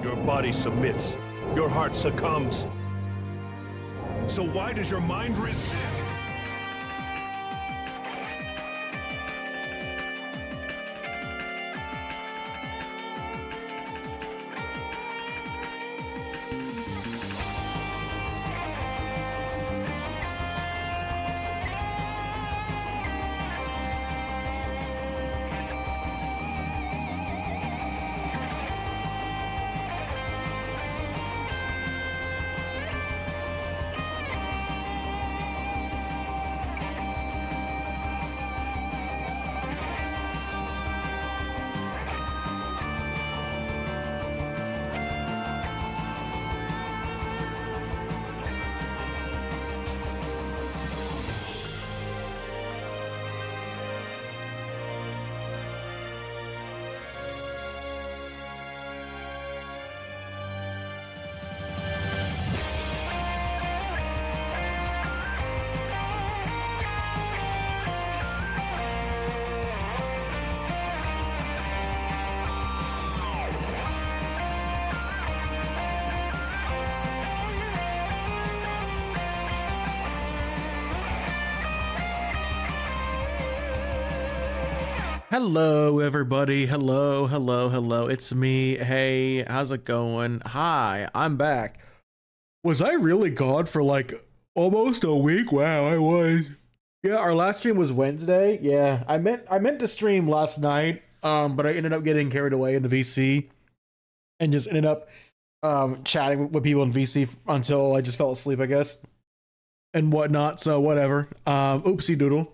Your body submits. Your heart succumbs. So why does your mind resist? Hello, everybody. Hello. It's me. Hey, how's it going? Hi, I'm back. Was I really gone for like almost a week? Wow, I was. Yeah, our last stream was Wednesday. Yeah, I meant to stream last night, but I ended up getting carried away in the VC and just ended up chatting with people in VC until I just fell asleep, I guess. and whatnot. So whatever. Oopsie doodle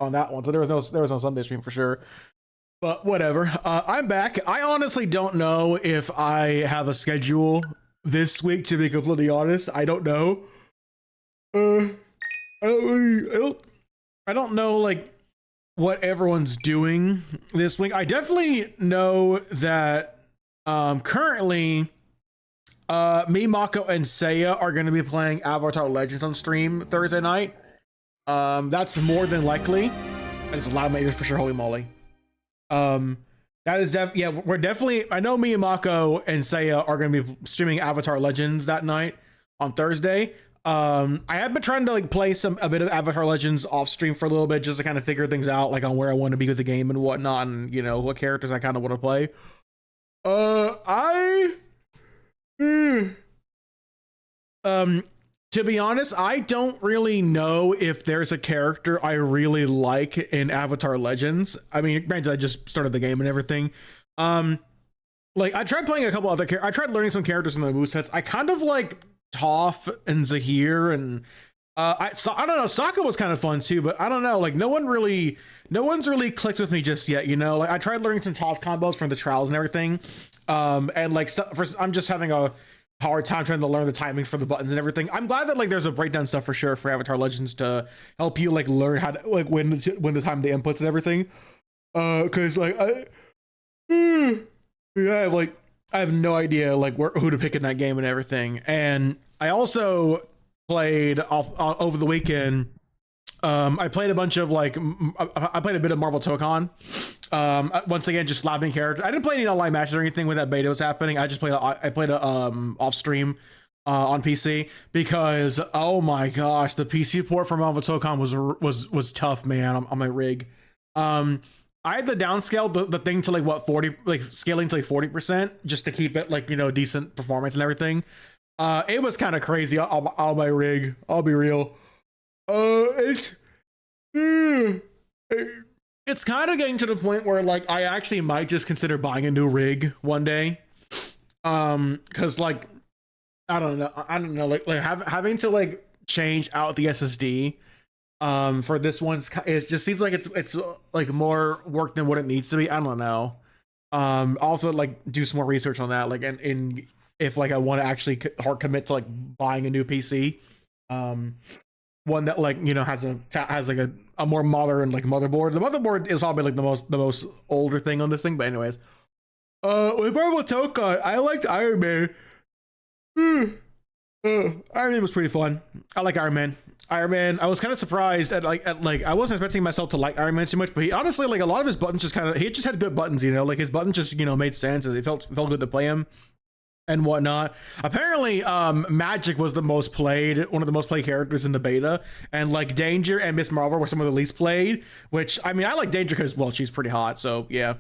on that one. So there was no Sunday stream for sure. But whatever. I'm back. I honestly don't know if I have a schedule this week, to be completely honest. I don't know. I don't know like what everyone's doing this week. I definitely know that currently me, Mako, and Seiya are going to be playing Avatar Legends on stream Thursday night. That's more than likely. And it's a lot of majors for sure, holy moly. That is yeah, we're definitely, I know me and Mako and Seiya are going to be streaming Avatar Legends that night on Thursday. I have been trying to like play a bit of Avatar Legends off stream for a little bit just to kind of figure things out, like on where I want to be with the game and whatnot, and you know what characters I kind of want to play. To be honest, I don't really know if there's a character I really like in Avatar Legends. I mean, granted, I just started the game and everything. Like I tried playing a couple other I tried learning some characters in the movesets. I kind of like Toph and Zahir, and I don't know, Sokka was kind of fun too, but I don't know, like no one's really clicked with me just yet, you know. Like I tried learning some Toph combos from the trials and everything, and like I'm just having a hard time trying to learn the timings for the buttons and everything. I'm glad that like there's a breakdown stuff for sure for Avatar Legends to help you like learn how to like when the time the inputs and everything. Because like yeah, like I have no idea like who to pick in that game and everything. And I also played over the weekend. I played a bunch of like I played a bit of Marvel Tokon. Once again, just slapping characters. I didn't play any online matches or anything when that beta was happening. I just played off stream on PC because oh my gosh, the PC port for Marvel Tokon was tough, man, on my rig. I had to downscale the thing to like what 40, like scaling to like 40% just to keep it like, you know, decent performance and everything. It was kind of crazy on my rig, I'll be real. It's kind of getting to the point where like I actually might just consider buying a new rig one day. Because like I don't know, like having to like change out the SSD for this one, it just seems like it's like more work than what it needs to be. I don't know. Also like do some more research on that, like and if like I want to actually hard commit to like buying a new PC. One that like, you know, has like a more modern like motherboard. The motherboard is probably like the most older thing on this thing, but anyways. With Marvel Tokon, I liked Iron Man. Iron Man was pretty fun. I like Iron Man. I was kind of surprised at like I wasn't expecting myself to like Iron Man too much, but he honestly, like a lot of his buttons just he just had good buttons, you know, like his buttons just, you know, made sense. It felt good to play him and whatnot. Apparently Magic was one of the most played characters in the beta, and like Danger and Miss Marvel were some of the least played, which I mean I like Danger because, well, she's pretty hot, so yeah.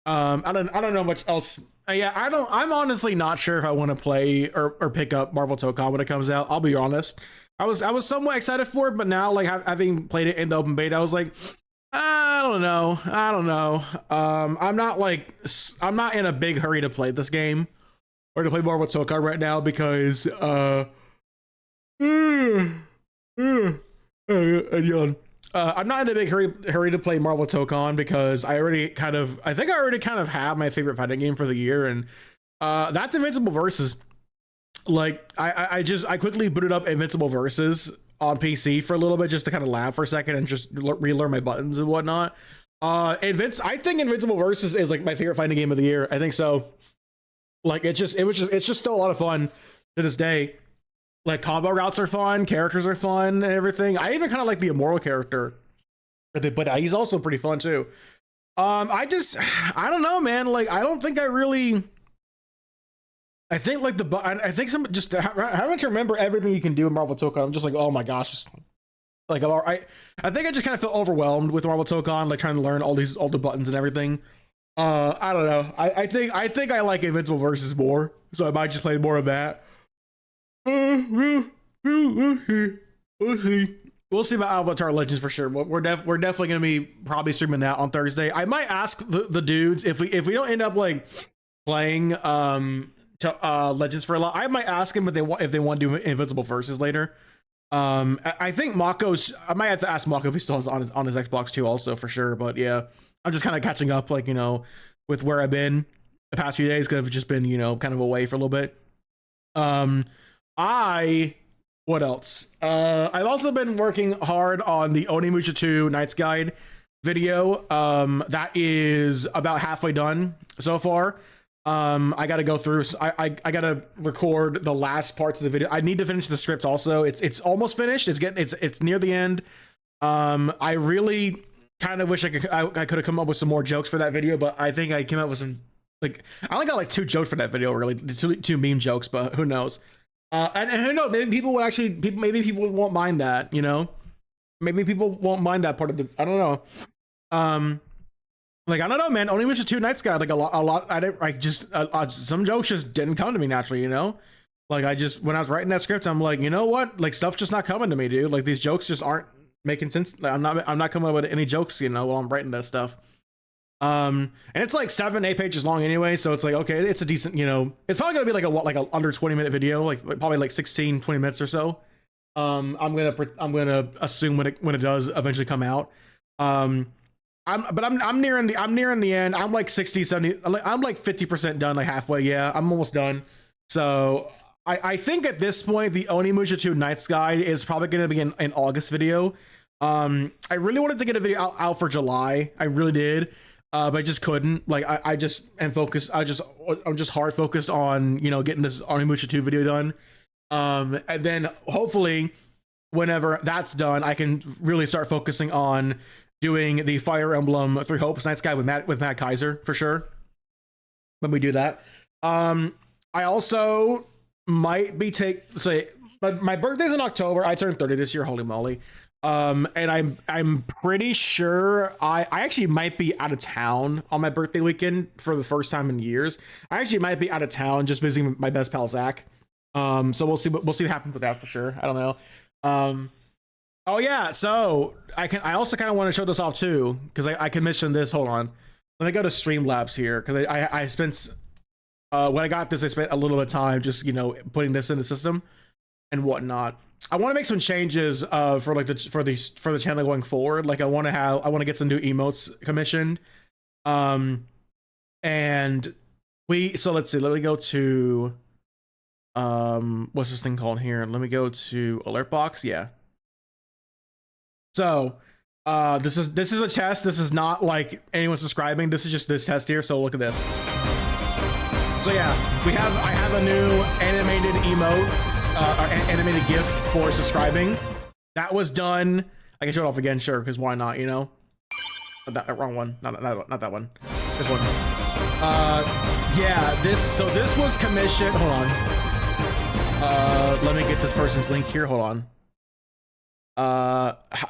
I don't know much else. Yeah, I'm honestly not sure if I want to play or pick up Marvel Tokon when it comes out. I'll be honest. I was somewhat excited for it, but now like having played it in the open beta, I was like, I don't know. I'm not in a big hurry to play this game or to play Marvel Tokon right now because I'm not in a big hurry to play Marvel Tokon because I think I already kind of have my favorite fighting game for the year, and that's Invincible Versus. Like I quickly booted up Invincible Versus on PC for a little bit just to kind of laugh for a second and just relearn my buttons and whatnot. I think Invincible Versus is like my favorite fighting game of the year. I think so. Like it's just still a lot of fun to this day. Like combo routes are fun, characters are fun, and everything. I even kind of like the Immoral character, but he's also pretty fun too. I don't know, man. Like I don't think I really. I think like I think some just having to remember everything you can do in Marvel Tokon. I'm just like, oh my gosh. Like I think I just kind of feel overwhelmed with Marvel Tokon, like trying to learn all the buttons and everything. I don't know. I think I like Invincible Versus more, so I might just play more of that. We'll see about Avatar Legends for sure. We're definitely gonna be probably streaming that on Thursday. I might ask the dudes if we don't end up like playing Legends for a lot. I might ask them if they want to do Invincible Versus later. I think Mako's. I might have to ask Mako if he still has on his Xbox too, also for sure. But yeah, I'm just kind of catching up, like, you know, with where I've been the past few days because I've just been, you know, kind of away for a little bit. I what else? I've also been working hard on the Onimusha 2 Knight's Guide video. That is about halfway done so far. I gotta go through. I gotta record the last parts of the video. I need to finish the script also. It's almost finished. It's near the end. I really kind of wish I could have come up with some more jokes for that video, but I think I came up with some, like, I only got like 2 jokes for that video, really, two meme jokes, but who knows? And who knows? Maybe people will actually, maybe people won't mind that, you know? Maybe people won't mind that part of the, I don't know. Like, I don't know, man. Onimusha 2 Knight's Guide, like a lot. I just some jokes just didn't come to me naturally, you know. Like, when I was writing that script, I'm like, you know what? Like, stuff's just not coming to me, dude. Like, these jokes just aren't making sense. Like, I'm not coming up with any jokes, you know, while I'm writing that stuff. And it's like 7-8 pages long anyway, so it's like, okay, it's a decent, you know, it's probably gonna be like a under 20-minute video, like probably like 16-20 minutes or so. I'm gonna assume when it does eventually come out. I'm nearing the end. I'm like 60, 70, I'm like 50% done, like halfway. Yeah, I'm almost done. So I think at this point, the Onimusha 2 Knight's Guide is probably going to be an August video. I really wanted to get a video out for July. I really did. But I just couldn't. Like, I just am focused. I'm just hard focused on, you know, getting this Onimusha 2 video done. And then hopefully whenever that's done, I can really start focusing on doing the Fire Emblem Three Hopes Knight's Guide with Matt Kaiser for sure. When we do that, I also might be but my birthday's in October. I turned 30 this year. Holy moly! And I'm pretty sure I actually might be out of town on my birthday weekend for the first time in years. I actually might be out of town just visiting my best pal Zach. So we'll see what happens with that for sure. I don't know. Oh yeah, so I also kind of want to show this off too, because I commissioned this. Hold on, let me go to Streamlabs here, because I spent when I got this, I spent a little bit of time just, you know, putting this in the system and whatnot. I want to make some changes for like for the channel going forward. Like, I want to get some new emotes commissioned. And so let's see. Let me go to what's this thing called here? Let me go to alert box. Yeah. So this is a test. This is not like anyone subscribing. This is just this test here. So look at this. So yeah, I have a new animated emote, or animated GIF for subscribing. That was done. I can show it off again, sure, because why not? You know, that wrong one. Not that one. This one. Yeah. This was commissioned. Hold on. Let me get this person's link here. Hold on.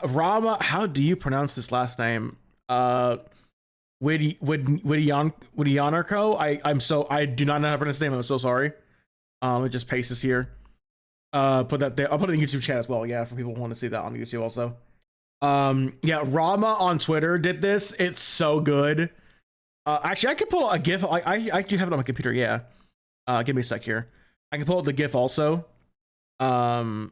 Rama, how do you pronounce this last name? Widianarco? I do not know how to pronounce his name. I'm so sorry. Let me just paste this here. Put that there. I'll put it in the YouTube chat as well. Yeah, for people who want to see that on YouTube also. Yeah, Rama on Twitter did this. It's so good. Actually, I can pull a GIF. I do have it on my computer. Yeah. Give me a sec here. I can pull up the GIF also. I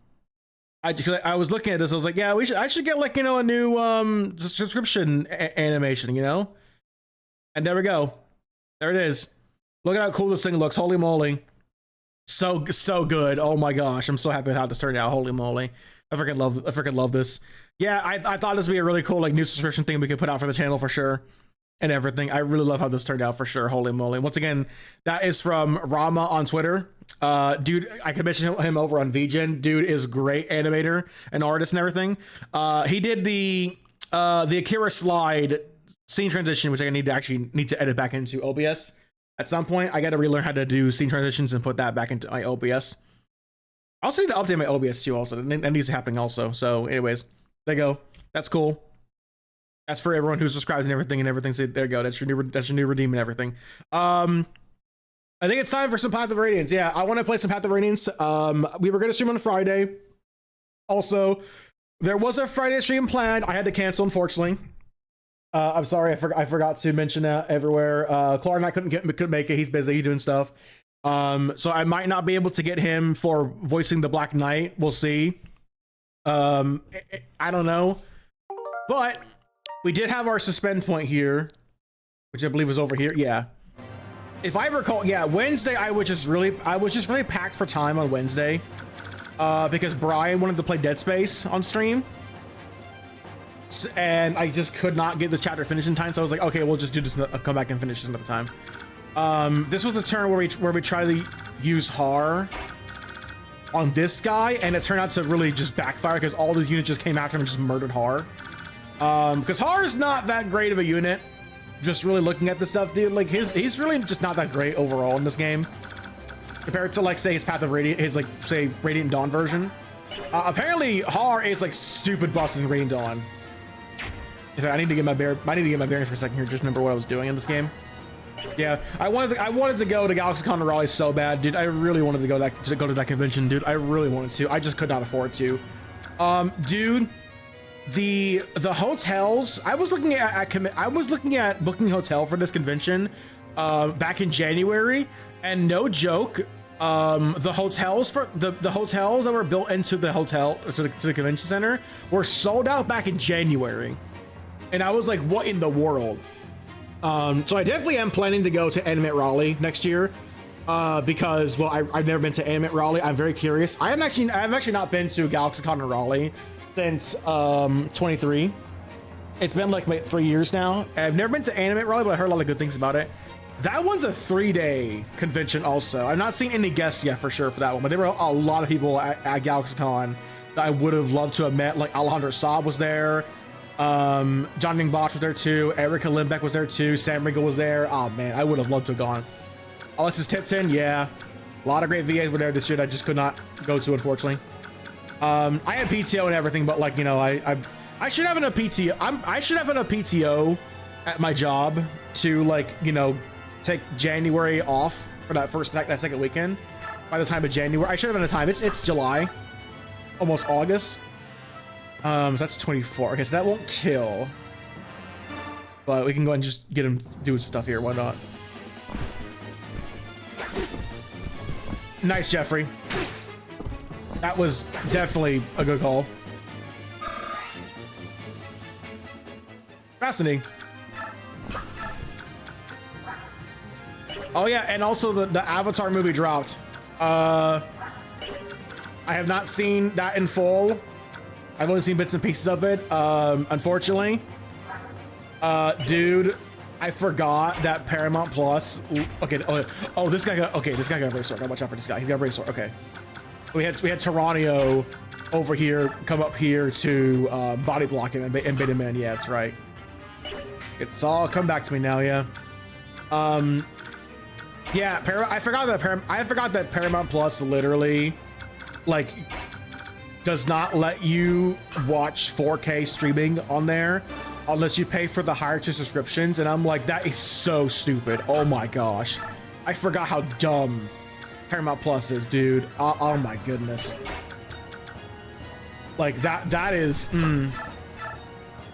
was looking at this. I was like, yeah, I should get, like, you know, a new subscription animation, you know. And there we go. There it is. Look at how cool this thing looks. Holy moly. So good. Oh my gosh. I'm so happy with how this turned out. Holy moly. I freaking love this. Yeah, I thought this would be a really cool, like, new subscription thing we could put out for the channel for sure. And everything. I really love how this turned out for sure. Holy moly. Once again, that is from Rama on Twitter. Dude, I commissioned him over on VGen. Dude is great animator and artist and everything. He did the Akira slide scene transition, which I need to edit back into OBS at some point. I got to relearn how to do scene transitions and put that back into my OBS. I also need to update my OBS too. Also, that needs to happen also. So, anyways, there you go. That's cool. That's for everyone who subscribes and everything. So there you go. That's your new redeem and everything. I think it's time for some Path of Radiance. Yeah, I want to play some Path of Radiance. We were going to stream on Friday. Also, there was a Friday stream planned. I had to cancel, unfortunately. I'm sorry. I forgot to mention that everywhere. Clark and I couldn't make it. He's busy. He's doing stuff. So I might not be able to get him for voicing the Black Knight. We'll see. I don't know, but we did have our suspend point here, which I believe was over here. Yeah, if I recall, yeah, Wednesday I was just really packed for time on Wednesday, because Brian wanted to play Dead Space on stream, and I just could not get this chapter finished in time. So I was like, okay, we'll just do this. Come back and finish this another time. This was the turn where we try to use Har on this guy, and it turned out to really just backfire because all these units just came after him and just murdered Har. Because Har is not that great of a unit. Just really looking at this stuff, dude, like he's really just not that great overall in this game compared to, like, say, his Path of Radiant, his, like, say, Radiant Dawn version. Apparently Har is like stupid busted in Radiant Dawn. In fact, I need to get my bearings for a second here. Just remember what I was doing in this game. Yeah, I wanted to go to GalaxyCon Raleigh so bad, dude. I really wanted to go to that convention, dude. I really wanted to. I just could not afford to. Dude, the hotels. I was looking at booking hotel for this convention back in January, and no joke, the hotels that were built into the hotel to the convention center were sold out back in January, and I was like, what in the world? So I definitely am planning to go to Animate Raleigh next year, because, well, I've never been to Animate Raleigh. I'm very curious. I've actually not been to GalaxyCon in Raleigh since 23. It's been like 3 years now. I've never been to Animate Raleigh, but I heard a lot of good things about it. That one's a 3-day convention also. I've not seen any guests yet for sure for that one, but there were a lot of people at GalaxyCon that I would have loved to have met. Like Alejandro Saab was there. John Ning Bosch was there too. Erica Limbeck was there too. Sam Riegel was there. Oh man, I would have loved to have gone. Alexis Tipton, yeah, a lot of great VAs were there this year that I just could not go to, unfortunately. I had PTO and everything, but, like, you know, I should have enough PTO. I should have enough PTO at my job to, like, you know, take January off for that second weekend. By the time of January, I should have enough time. It's July, almost August. So that's 24. Okay, so that won't kill, but we can go ahead and just get him doing stuff here. Why not? Nice, Jeffrey. That was definitely a good call. Fascinating. Oh yeah, and also the Avatar movie dropped. I have not seen that in full. I've only seen bits and pieces of it, unfortunately. Dude, I forgot that Paramount Plus. Okay, oh, this guy got a race sword. Gotta watch out for this guy. He got a race sword. Okay, we had Tyranio over here come up here to body block him and bait him in. Yeah, that's right. It's all come back to me now. Yeah. Yeah. I forgot that Paramount Plus literally, like, does not let you watch 4K streaming on there unless you pay for the higher tier subscriptions, and I'm like, that is so stupid. Oh my gosh, I forgot how dumb Paramount Plus is, dude. Oh my goodness, like that is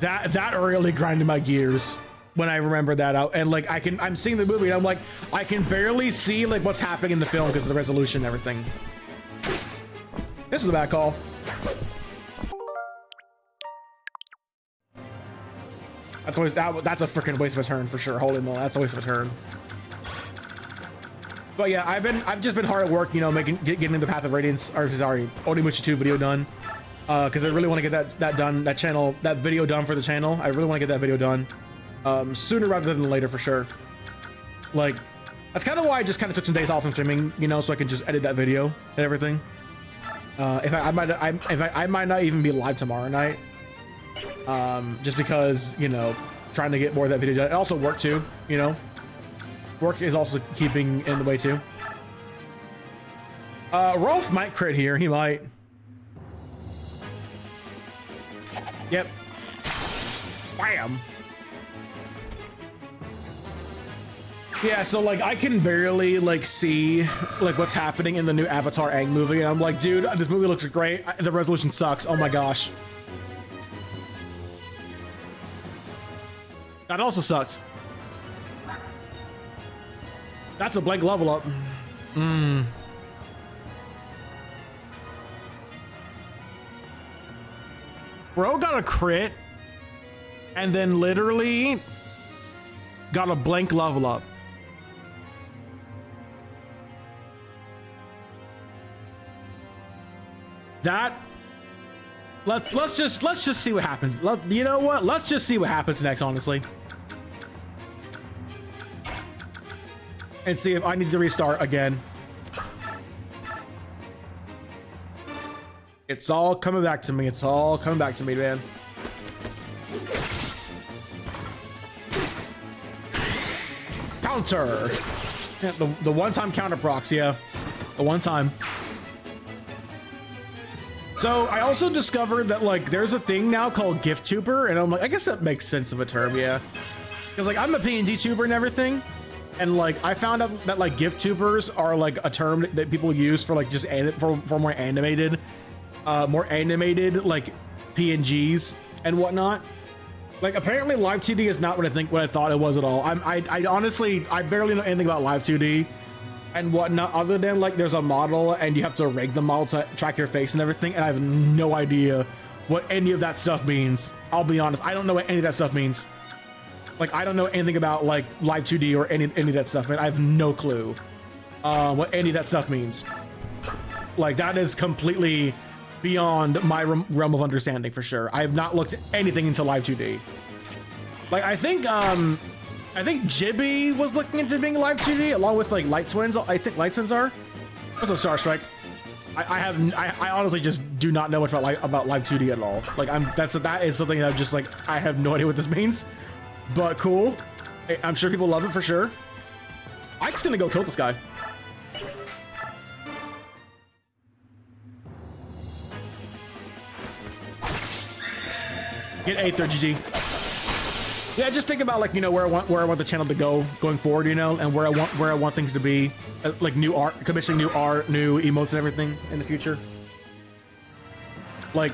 that really grinded my gears when I remember that out. And like I'm seeing the movie and I'm like, I can barely see like what's happening in the film because of the resolution and everything. This is a bad call. That's a freaking waste of a turn for sure. Holy moly, that's a waste of a turn. But yeah, I've just been hard at work, you know, getting the Path of Radiance, or sorry, Onimusha 2 video done, because I really want to get that video done for the channel. I really want to get that video done sooner rather than later for sure. Like, that's kind of why I just kind of took some days off from streaming, you know, so I can just edit that video and everything. I might not even be live tomorrow night, just because, you know, trying to get more of that video done. And also work too, you know. Work is also keeping in the way too. Rolf might crit here. He might. Yep. Bam. Yeah, so like I can barely like see like what's happening in the new Avatar Aang movie, and I'm like, dude, this movie looks great. The resolution sucks. Oh my gosh. That also sucked. That's a blank level up. Bro got a crit and then literally got a blank level up. That let's just see what happens. You know what? Let's just see what happens next, honestly. And see if I need to restart again. It's all coming back to me. It's all coming back to me, man. Counter. Yeah, the one-time counter procs, yeah. The one time. So I also discovered that like there's a thing now called gift tuber, and I'm like, I guess that makes sense of a term, yeah. Because like I'm a PNG tuber and everything, and like I found out that like gift tubers are like a term that people use for like just for more animated like PNGs and whatnot. Like apparently Live 2D is not what I thought it was at all. I honestly barely know anything about Live 2D and whatnot, other than like there's a model and you have to rig the model to track your face and everything, and I have no idea what any of that stuff means. I'll be honest, I don't know what any of that stuff means. Like I don't know anything about like Live 2D or any of that stuff, man. I have no clue what any of that stuff means. Like that is completely beyond my realm of understanding for sure. I have not looked at anything into Live 2D. Like I think Jibby was looking into being Live 2D along with like Light Twins. I think Light Twins are. Also Star Strike. I honestly just do not know much about Live 2D at all. Like that is something that I'm just like I have no idea what this means. But cool. I'm sure people love it for sure. Ike's gonna go kill this guy. Get 8th or GG. Yeah, just think about like, you know, where I want the channel to go going forward, you know, and where I want things to be, like new art, commissioning new art, new emotes and everything in the future. Like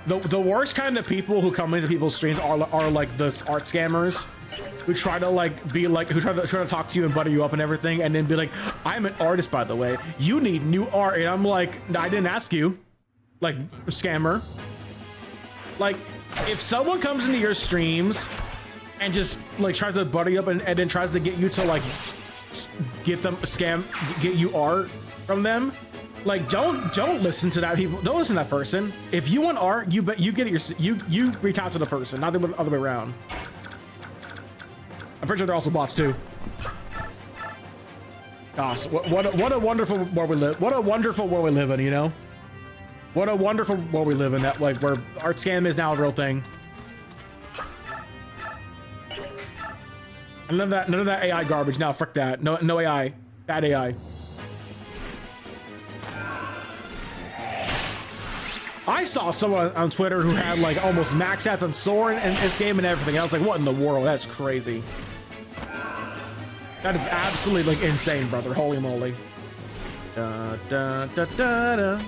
the worst kind of people who come into people's streams are like the art scammers who try to like be like who try to talk to you and butter you up and everything, and then be like, I'm an artist, by the way, you need new art, and I'm like, I didn't ask you, like scammer. Like if someone comes into your streams and just like tries to butter you up and then tries to get you to like get you art from them, like don't listen to that people. Don't listen to that person. If you want art, you get it you reach out to the person, not the other way around. I'm pretty sure they're also bots too. Gosh, what a wonderful world we live. What a wonderful world we live in, you know. What a wonderful world we live in, that like where art scam is now a real thing. And none of that AI garbage. Now, frick that. No AI. Bad AI. I saw someone on Twitter who had like almost max stats on Soren in this game and everything. I was like, what in the world? That's crazy. That is absolutely like insane, brother. Holy moly. Da, da, da, da, da.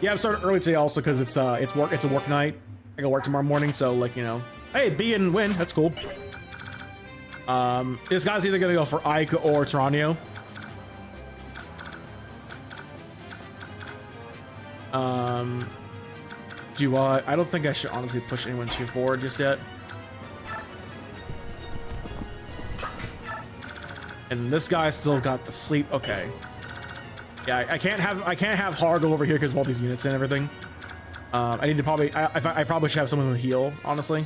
Yeah, I started early today also because it's a work night. I go work tomorrow morning, so like, you know, hey, B and win, that's cool. This guy's either gonna go for Ike or Tyranio. Do I don't think I should honestly push anyone too forward just yet. And this guy still got the sleep. Okay. Yeah, I can't have Har go over here because of all these units and everything. I need to probably I probably should have someone who heal, honestly.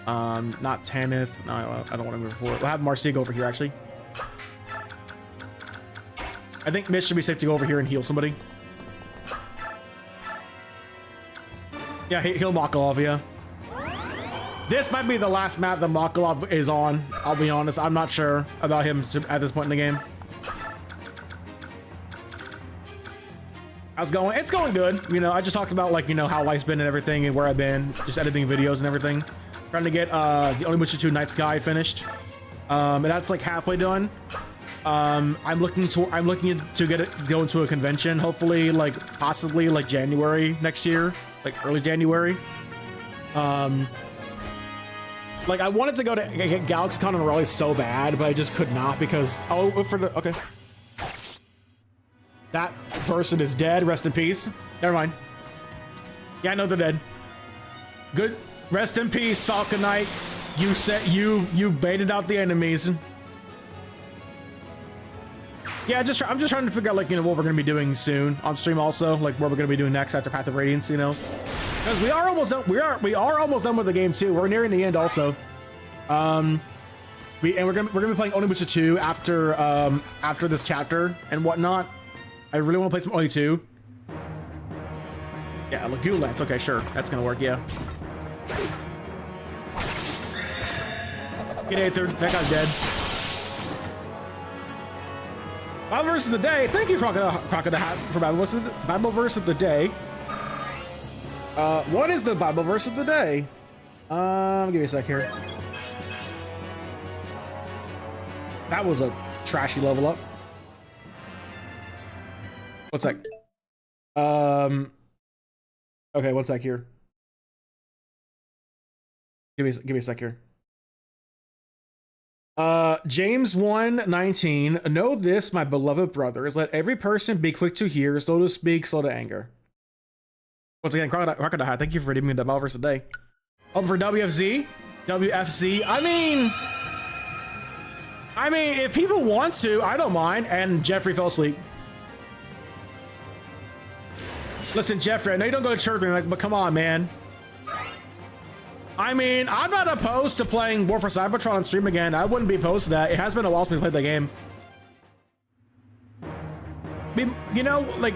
Not Tanith. No, I don't want to move forward. We'll have Marcia go over here actually. I think Mitch should be safe to go over here and heal somebody. Yeah, he'll Makalov, yeah. This might be the last map that Makalov is on. I'll be honest, I'm not sure about him at this point in the game. How's it going? It's going good. You know, I just talked about like, you know, how life's been and everything and where I've been, just editing videos and everything. Trying to get the Onimusha 2 Night Sky finished. And that's like halfway done. I'm looking to go into a convention, hopefully, like possibly like January next year, like early January. Like I wanted to go to GalaxyCon and Raleigh so bad, but I just could not because okay. That person is dead. Rest in peace. Never mind. Yeah, no, they're dead. Good. Rest in peace, Falcon Knight. You said you baited out the enemies. Yeah, I'm just trying to figure out, like, you know, what we're gonna be doing soon on stream. Also, like, what we're gonna be doing next after Path of Radiance. You know, because we are almost done. We are almost done with the game too. We're nearing the end also. We're gonna be playing Onimusha 2 after this chapter and whatnot. I really want to play some Oni 2. Yeah, Lagoon Lance. Okay, sure, that's gonna work. Yeah. Get Aether. That guy's dead. Bible verse of the day. Thank you, Crocodile Hat, for Bible verse of the day. What is the Bible verse of the day? Give me a sec here. That was a trashy level up. What's that? Okay, one sec here. Give me a sec here. James 1:19. Know this, my beloved brothers. Let every person be quick to hear, slow to speak, slow to anger. Once again, Crocodile Hat, thank you for reading me the Bible verse today. Over for WFZ. I mean, if people want to, I don't mind. And Jeffrey fell asleep. Listen, Jeffrey, I know you don't go to church, man, but come on, man. I mean, I'm not opposed to playing War for Cybertron on stream again. I wouldn't be opposed to that. It has been a while since we played the game. You know, like,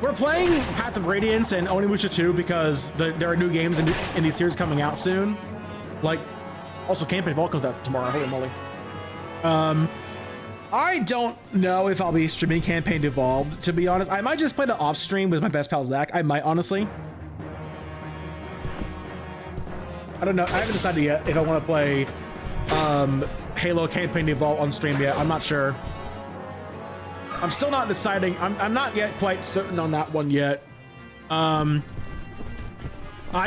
we're playing Path of Radiance and Onimusha 2 because there are new games in these series coming out soon. Like, also Campaign Vault comes out tomorrow. Holy moly. I don't know if I'll be streaming Campaign Evolved, to be honest. I might just play the off stream with my best pal Zach. I might, honestly. I don't know. I haven't decided yet if I want to play Halo Campaign Evolved on stream yet. I'm not sure. I'm still not deciding. I'm not yet quite certain on that one yet. I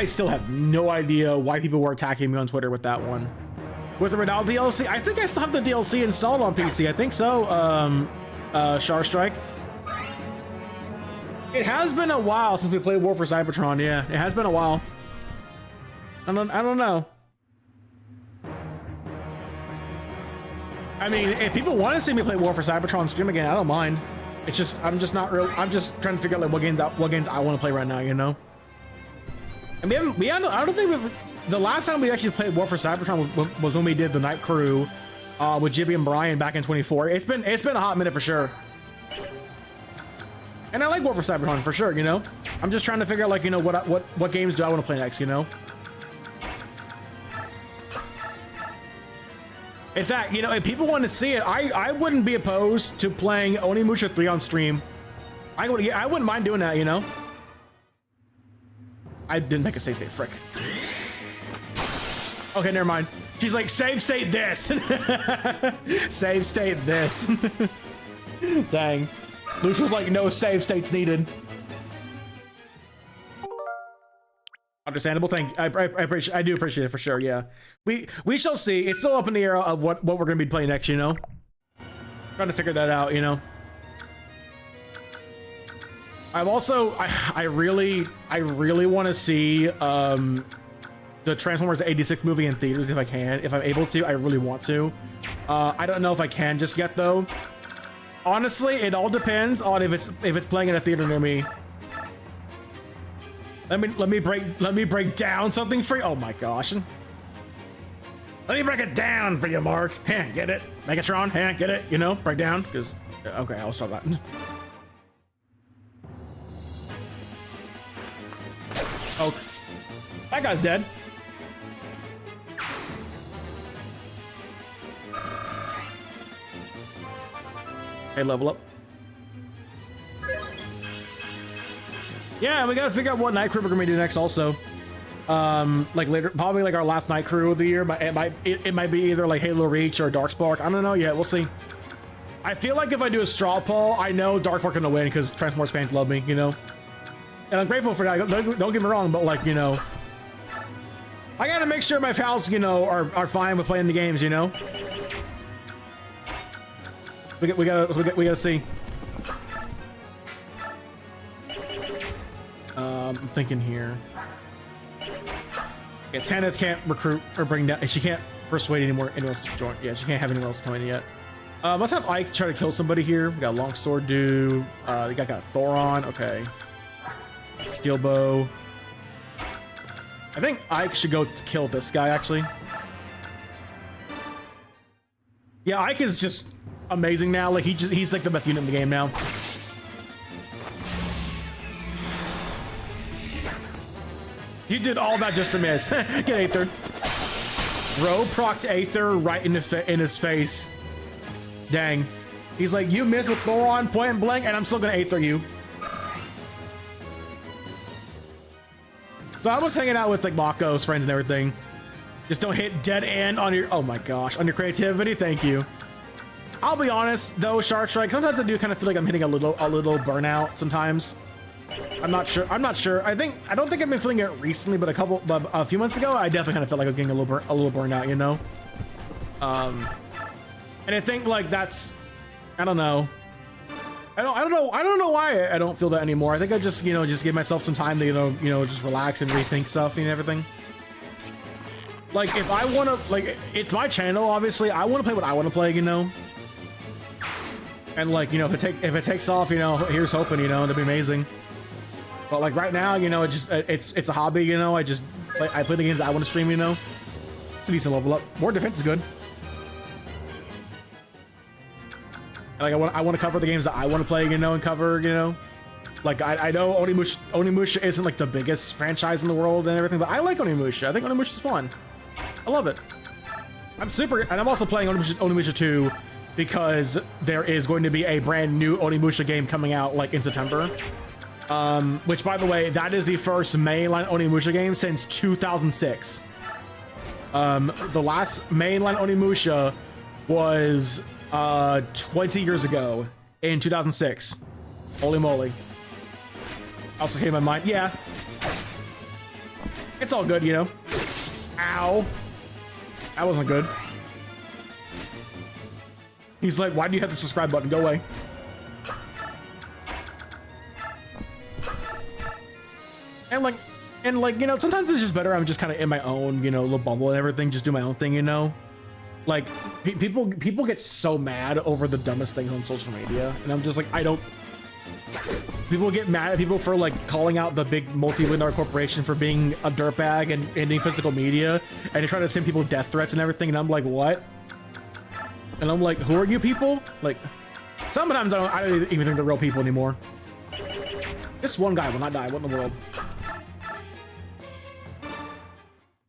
still have no idea why people were attacking me on Twitter with that one. With the Redal DLC, I think I still have the DLC installed on PC. I think so. Char Strike. It has been a while since we played War for Cybertron. Yeah, it has been a while. I don't know. I mean, if people want to see me play War for Cybertron stream again, I don't mind. It's just I'm just trying to figure out like what games I want to play right now, you know. And I don't think the last time we actually played War for Cybertron was when we did the Night Crew with Jibby and Brian back in 24. It's been a hot minute for sure. And I like War for Cybertron for sure, you know. I'm just trying to figure out, like, you know, what games do I want to play next, you know. In fact, you know, if people want to see it, I wouldn't be opposed to playing Onimusha 3 on stream. I wouldn't mind doing that, you know. I didn't make a save state, frick. Okay, never mind. She's like, save state this. Save state this. Dang. Luch was like, no save states needed. Understandable. Thank you. I do appreciate it for sure. Yeah, we shall see. It's still up in the air of what we're gonna be playing next. You know, trying to figure that out. You know, I'm also I really want to see the Transformers 86 movie in theaters if I'm able to. I really want to. I don't know if I can just yet though. Honestly, it all depends on if it's playing in a theater near me. Let me break down something for you. Oh my gosh. Let me break it down for you, Mark. Get it? Megatron, get it? You know, break down. Because okay, I'll start that. Oh, that guy's dead. Hey, level up. Yeah, we gotta figure out what night crew we're gonna do next also. Like later, probably like our last night crew of the year, but it might be either like Halo Reach or Darkspark. I don't know yet, we'll see. I feel like if I do a straw poll, I know Darkspark gonna win because Transformers fans love me, you know? And I'm grateful for that, don't get me wrong, but like, you know, I gotta make sure my pals, you know, are fine with playing the games, you know? We gotta see. I'm thinking here. Yeah, Tanith can't recruit or bring down. She can't persuade anyone else to join. Yeah, she can't have anyone else come in yet. Let's have Ike try to kill somebody here. We got a longsword dude. We got Thoron. Okay. Steel bow. I think Ike should go to kill this guy actually. Yeah, Ike is just amazing now. Like he's like the best unit in the game now. You did all that just to miss. Get Aether. Bro procced Aether right in his face. Dang. He's like, you missed with Thoron point blank, and I'm still gonna Aether you. So I was hanging out with like Mako's friends and everything. Just don't hit dead end on your, oh my gosh, on your creativity. Thank you. I'll be honest though, Shark Strike, sometimes I do kind of feel like I'm hitting a little burnout sometimes. I'm not sure. I don't think I've been feeling it recently, but a few months ago, I definitely kind of felt like I was getting a little burnout, you know? And I think like that's, I don't know. I don't know why I don't feel that anymore. I think I just, just give myself some time to, just relax and rethink stuff and everything. Like if I want to, like, it's my channel, obviously. I want to play what I want to play, And like, if it takes off, here's hoping, that'd be amazing. But like right now, it's a hobby, I play the games that I want to stream, It's a decent level up. More defense is good. Like I want to cover the games that I want to play, and cover, Like I know Onimusha isn't like the biggest franchise in the world and everything, but I like Onimusha. I think Onimusha is fun. I love it. I'm also playing Onimusha 2 because there is going to be a brand new Onimusha game coming out like in September. Which by the way, that is the first mainline Onimusha game since 2006. The last mainline Onimusha was 20 years ago in 2006. Holy moly. Also came to my mind. Yeah. It's all good, Ow. That wasn't good. He's like, why do you have the subscribe button? Go away. And like, sometimes it's just better. I'm just kind of in my own, little bubble and everything. Just do my own thing, Like, people get so mad over the dumbest things on social media. And I'm just like, people get mad at people for, like, calling out the big multi-billion-dollar corporation for being a dirtbag and ending physical media. And they try to send people death threats and everything. And I'm like, what? And I'm like, who are you people? Like, sometimes I don't even think they're real people anymore. This one guy will not die. What in the world?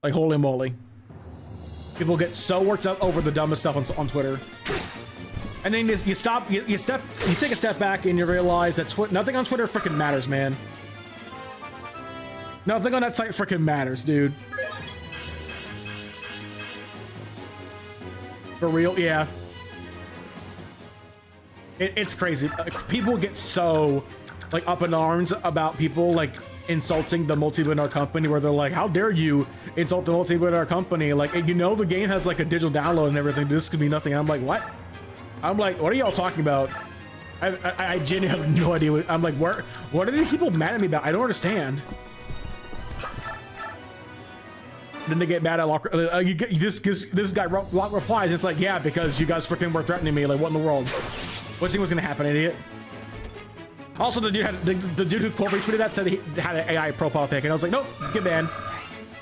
Like, holy moly. People get so worked up over the dumbest stuff on Twitter. And then you take a step back and you realize that nothing on Twitter freaking matters, man. Nothing on that site freaking matters, dude. For real, yeah. It's crazy. People get so like up in arms about people like insulting the multi-billion-dollar company, where they're like, how dare you insult the multi-billion-dollar company? Like, the game has like a digital download and everything. This could be nothing. And I'm like, what? I'm like, what are y'all talking about? I genuinely have no idea. I'm like, what are these people mad at me about? I don't understand. Then they get mad at this guy replies, and it's like, yeah, because you guys freaking were threatening me. Like, what in the world? What do you think was gonna happen, idiot? Also, the dude who quote retweeted that said he had an AI profile pic, and I was like, nope, get banned.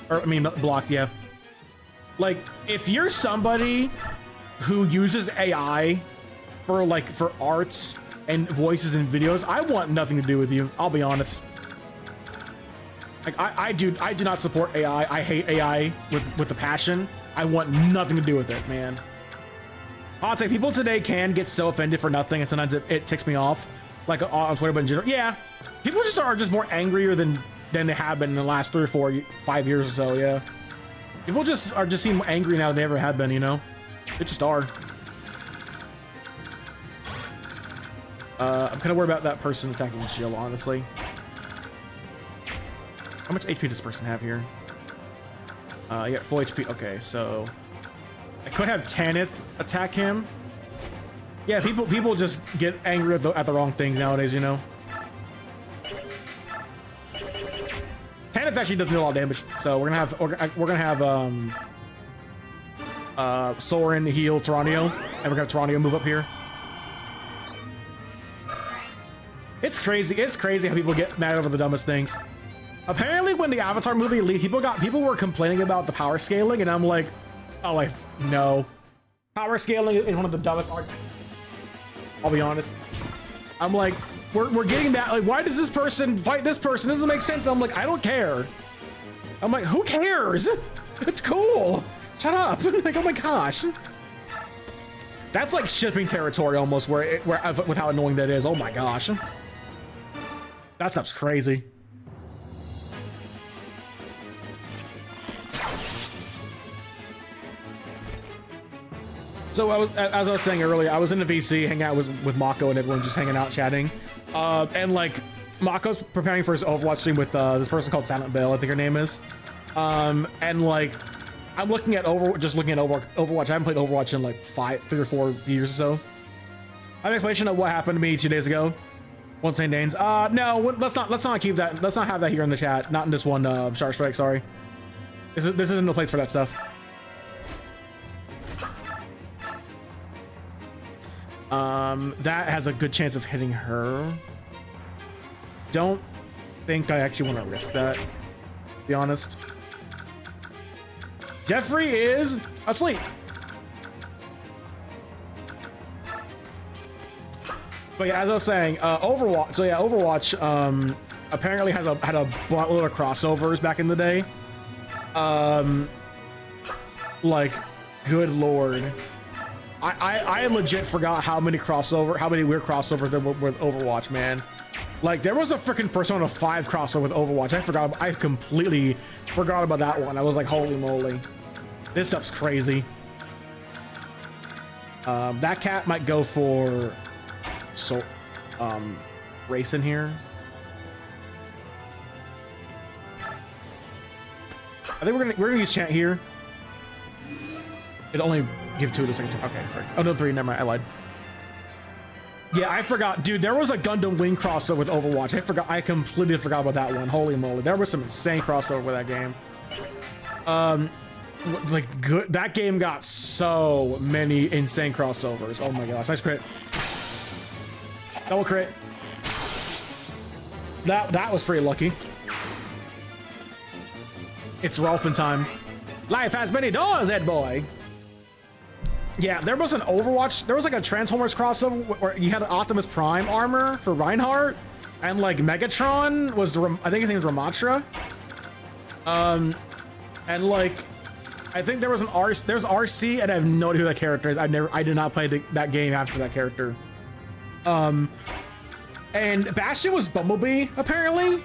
Or, I mean, blocked, yeah. Like, if you're somebody who uses AI for art and voices and videos, I want nothing to do with you. I'll be honest. Like, I do not support AI. I hate AI with a passion. I want nothing to do with it, man. I'll say people today can get so offended for nothing, and sometimes it ticks me off. Like on Twitter, but in general, yeah, people are just more angrier than they have been in the last 3 or 4, 5 years or so. Yeah, people just seem more angry now than they ever have been. They just are. I'm kind of worried about that person attacking the shield, honestly. How much HP does this person have here? You got full HP. Okay, so I could have Tanith attack him. Yeah, people just get angry at the wrong things nowadays, Tennis actually doesn't do a lot of damage, so we're gonna have Soren heal Taranio, and we're gonna have Taranio move up here. It's crazy how people get mad over the dumbest things. Apparently when the Avatar movie leaked, people were complaining about the power scaling, and I'm like, oh, like, no. Power scaling is one of the dumbest arguments. I'll be honest. I'm like, we're getting that, like, why does this person fight this person? It doesn't make sense. I'm like, I don't care. I'm like, who cares? It's cool. Shut up. Like, oh my gosh. That's like shipping territory almost, with how annoying that is. Oh my gosh. That stuff's crazy. So as I was saying earlier, I was in the VC hanging out with Mako and everyone just hanging out chatting. And like Mako's preparing for his Overwatch stream with this person called Silent Bell, I think her name is. And like I'm looking at Overwatch. I haven't played Overwatch in like 3 or 4 years or so. I have an explanation of what happened to me 2 days ago. One St. Danes. No, let's not keep that. Let's not have that here in the chat. Not in this one. Star Strike. Sorry. This isn't the place for that stuff. That has a good chance of hitting her. Don't think I actually want to risk that, to be honest. Jeffrey is asleep. But yeah, as I was saying, Overwatch. So yeah, Overwatch apparently had a buttload of crossovers back in the day. Like, good lord. I legit forgot how many weird crossovers there were with Overwatch, man. Like, there was a freaking Persona 5 crossover with Overwatch. I completely forgot about that one. I was like, holy moly. This stuff's crazy. That cat might go for race in here. I think we're gonna use chant here. It'll only give 2 of the second turn. Okay, frick. Oh no, 3. Never mind. I lied. Yeah, I forgot, dude. There was a Gundam Wing crossover with Overwatch. I completely forgot about that one. Holy moly, there was some insane crossover with that game. Like, good. That game got so many insane crossovers. Oh my gosh, nice crit. Double crit. That was pretty lucky. It's Rolfin time. Life has many doors, Ed boy. Yeah, there was an Overwatch. There was like a Transformers crossover where you had an Optimus Prime armor for Reinhardt, and like Megatron was, I think his name was Ramatra. And like, I think there was there's RC, and I have no idea who that character is. I did not play that game after that character. And Bastion was Bumblebee apparently,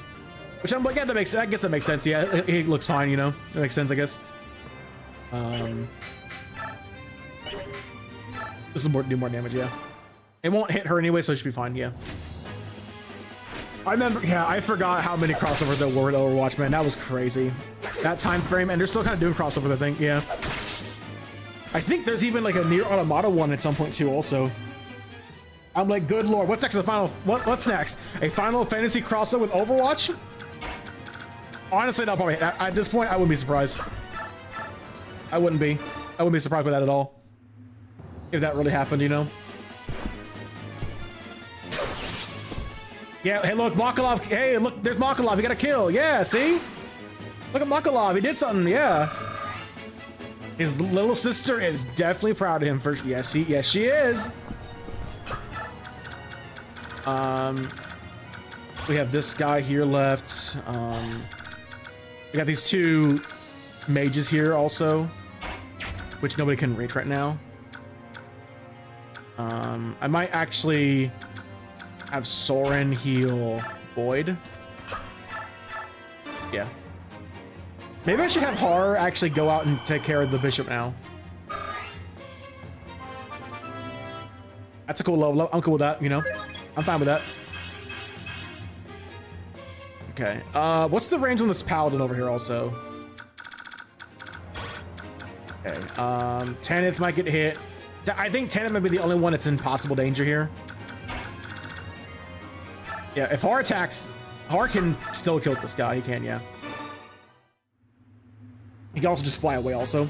which I'm like, yeah, I guess that makes sense. Yeah, he looks fine, you know. It makes sense, I guess. This will do more damage, yeah. It won't hit her anyway, so it should be fine, yeah. I remember, yeah, I forgot how many crossovers there were with Overwatch, man. That was crazy. That time frame, and they're still kind of doing crossovers, I think, yeah. I think there's even like a Nier Automata one at some point too, also. I'm like, good lord, what's next? What's next? A Final Fantasy crossover with Overwatch? Honestly, that'll probably, at this point, I wouldn't be surprised. I wouldn't be surprised by that at all. If that really happened, you know? Yeah, hey, look, Makalov. Hey, look, there's Makalov. He got a kill. Yeah, see? Look at Makalov. He did something. Yeah. His little sister is definitely proud of him for. Yes, she is. We have this guy here left. We got these 2 mages here also, which nobody can reach right now. I might actually have Soren heal Boyd. Yeah. Maybe I should have Har actually go out and take care of the bishop now. That's a cool level. I'm cool with that, you know? I'm fine with that. Okay. What's the range on this paladin over here also? Okay. Tanith might get hit. I think Tanith might be the only one that's in possible danger here. Yeah, if Har attacks, Har can still kill this guy. He can, yeah. He can also just fly away also.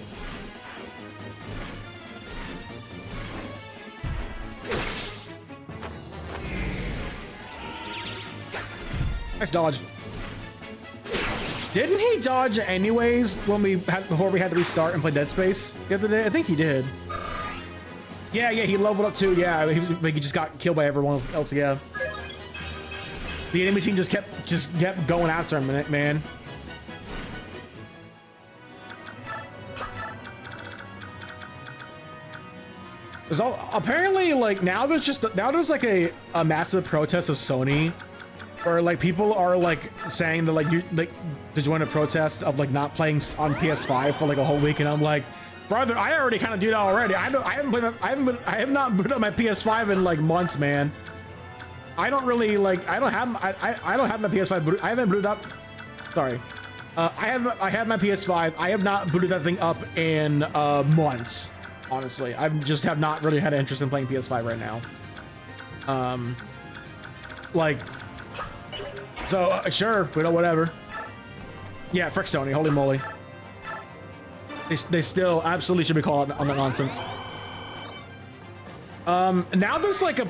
Nice dodge. Didn't he dodge anyways when before we had to restart and play Dead Space the other day? I think he did. Yeah, he leveled up too. Yeah, he just got killed by everyone else. Yeah. The enemy team just kept going after him, man. There's apparently like now there's like a massive protest of Sony, where like people are like saying that like to join a protest of like not playing on PS5 for like a whole week, and I'm like, brother, I already kind of do that already. I have not booted up my PS5 in like months, man. I don't really like. I don't have my PS5 booted. I haven't booted up. Sorry, I have my PS5. I have not booted that thing up in months. Honestly, I just have not really had an interest in playing PS5 right now. Like, so sure, we know whatever. Yeah, frick Sony, holy moly. They still absolutely should be called on the nonsense. Now there's like a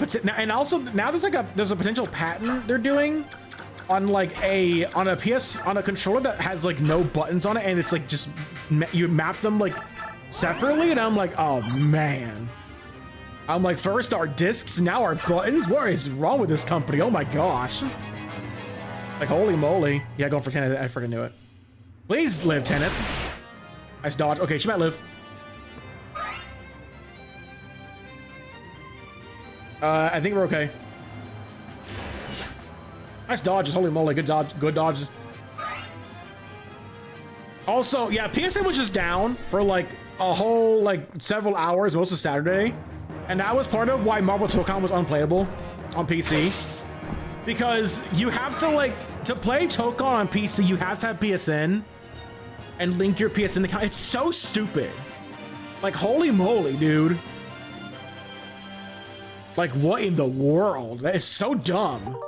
there's a potential patent they're doing on like on a controller that has like no buttons on it, and it's like just you map them like separately, and I'm like, oh man. I'm like, first our discs, now our buttons. What is wrong with this company? Oh my gosh. Like, holy moly. Yeah, going for Tenet. I freaking knew it. Please live, Tenet. Nice dodge. Okay, she might live. I think we're okay. Nice dodges. Holy moly. Good dodge. Good dodges. Also, yeah, PSN was just down for like a whole like several hours most of Saturday, and that was part of why Marvel Tokon was unplayable on PC, because you have to like to play Tokon on PC you have to have PSN and link your PSN account. It's so stupid. Like, holy moly, dude. Like, what in the world? That is so dumb.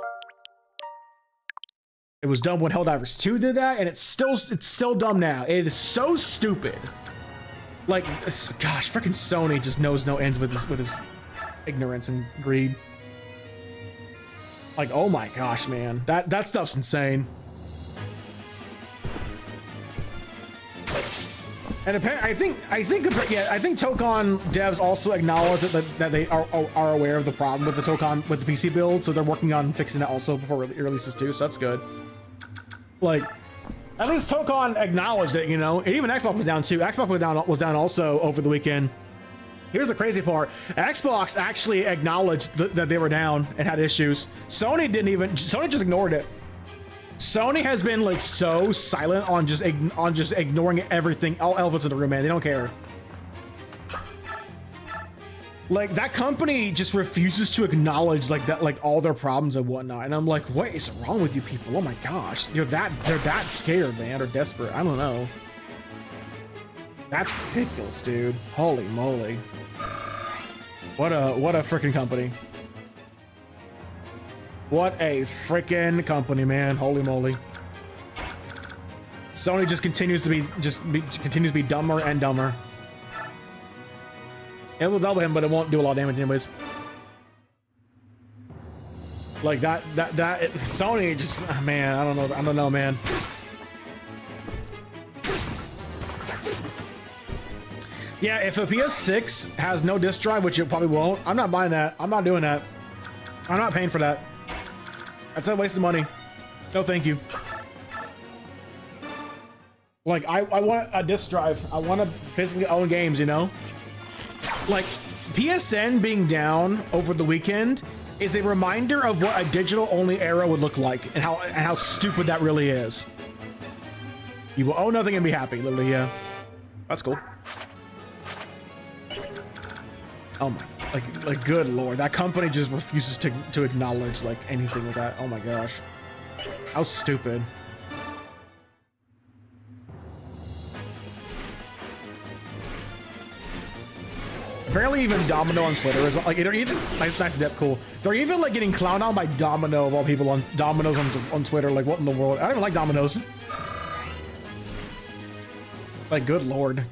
It was dumb when Helldivers 2 did that, and it's still dumb now. It is so stupid. Like, gosh, freaking Sony just knows no ends with his ignorance and greed. Like, oh my gosh, man, that stuff's insane. And apparently, I think Tokon devs also acknowledge that they are aware of the problem with the Tokon with the PC build, so they're working on fixing it also before it releases too. So that's good. Like, at least Tokon acknowledged it, you know. And even Xbox was down too. Xbox was down also over the weekend. Here's the crazy part: Xbox actually acknowledged that they were down and had issues. Sony didn't even. Sony just ignored it. Sony has been like so silent on just ignoring everything, all elements of the room, man. They don't care. Like, that company just refuses to acknowledge like that, like all their problems and whatnot. And I'm like, what is wrong with you people? Oh my gosh, they're that scared, man, or desperate. I don't know. That's ridiculous, dude. Holy moly. What a freaking company. What a freaking company, man. Holy moly. Sony just continues to be dumber and dumber. It will double him, but it won't do a lot of damage anyways. Like Sony just, man, I don't know, man. Yeah, if a PS6 has no disk drive, which it probably won't, I'm not buying that. I'm not doing that. I'm not paying for that. That's a waste of money. No, thank you. Like, I want a disk drive. I want to physically own games, you know? Like, PSN being down over the weekend is a reminder of what a digital-only era would look like, and how stupid that really is. You will own nothing and be happy, literally, yeah. That's cool. Oh my, like good lord, that company just refuses to acknowledge like anything with that. Oh my gosh, how stupid. Apparently even Domino on Twitter is like, they're even nice depth, cool. They're even like getting clowned on by Domino of all people on Domino's on Twitter. Like, what in the world? I don't even like Domino's. Like, good lord.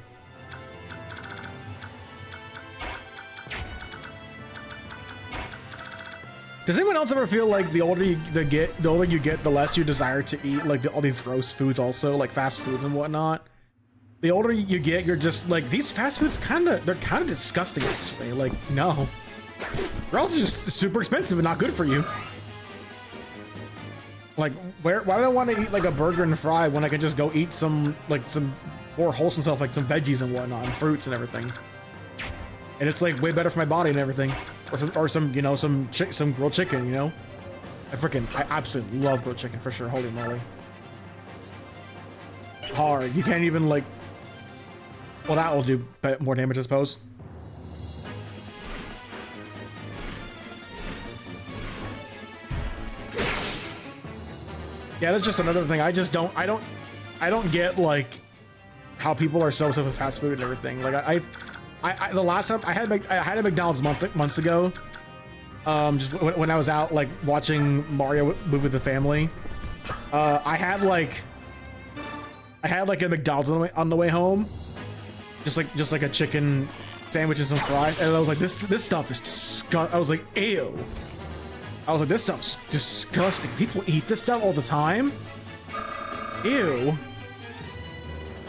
Does anyone else ever feel like the older you get, the less you desire to eat, like all these gross foods also, like fast foods and whatnot? The older you get, you're just like, these fast foods they're kind of disgusting actually. Like, no. They're also just super expensive and not good for you. Like, why do I want to eat like a burger and fry when I can just go eat some more wholesome stuff, like some veggies and whatnot, and fruits and everything? And it's like way better for my body and everything. Or some you know, some grilled chicken, you know? I absolutely love grilled chicken for sure. Holy moly. Hard. You can't even like, well, that will do more damage, I suppose. Yeah, that's just another thing. I don't get like how people are so obsessed with fast food and everything. Like the last time I had a McDonald's months ago, just when I was out like watching Mario move with the family. I had like a McDonald's on the way home, just like a chicken sandwich and some fries, and I was like, this stuff is disgusting. I was like, ew. I was like, this stuff's disgusting. People eat this stuff all the time. Ew.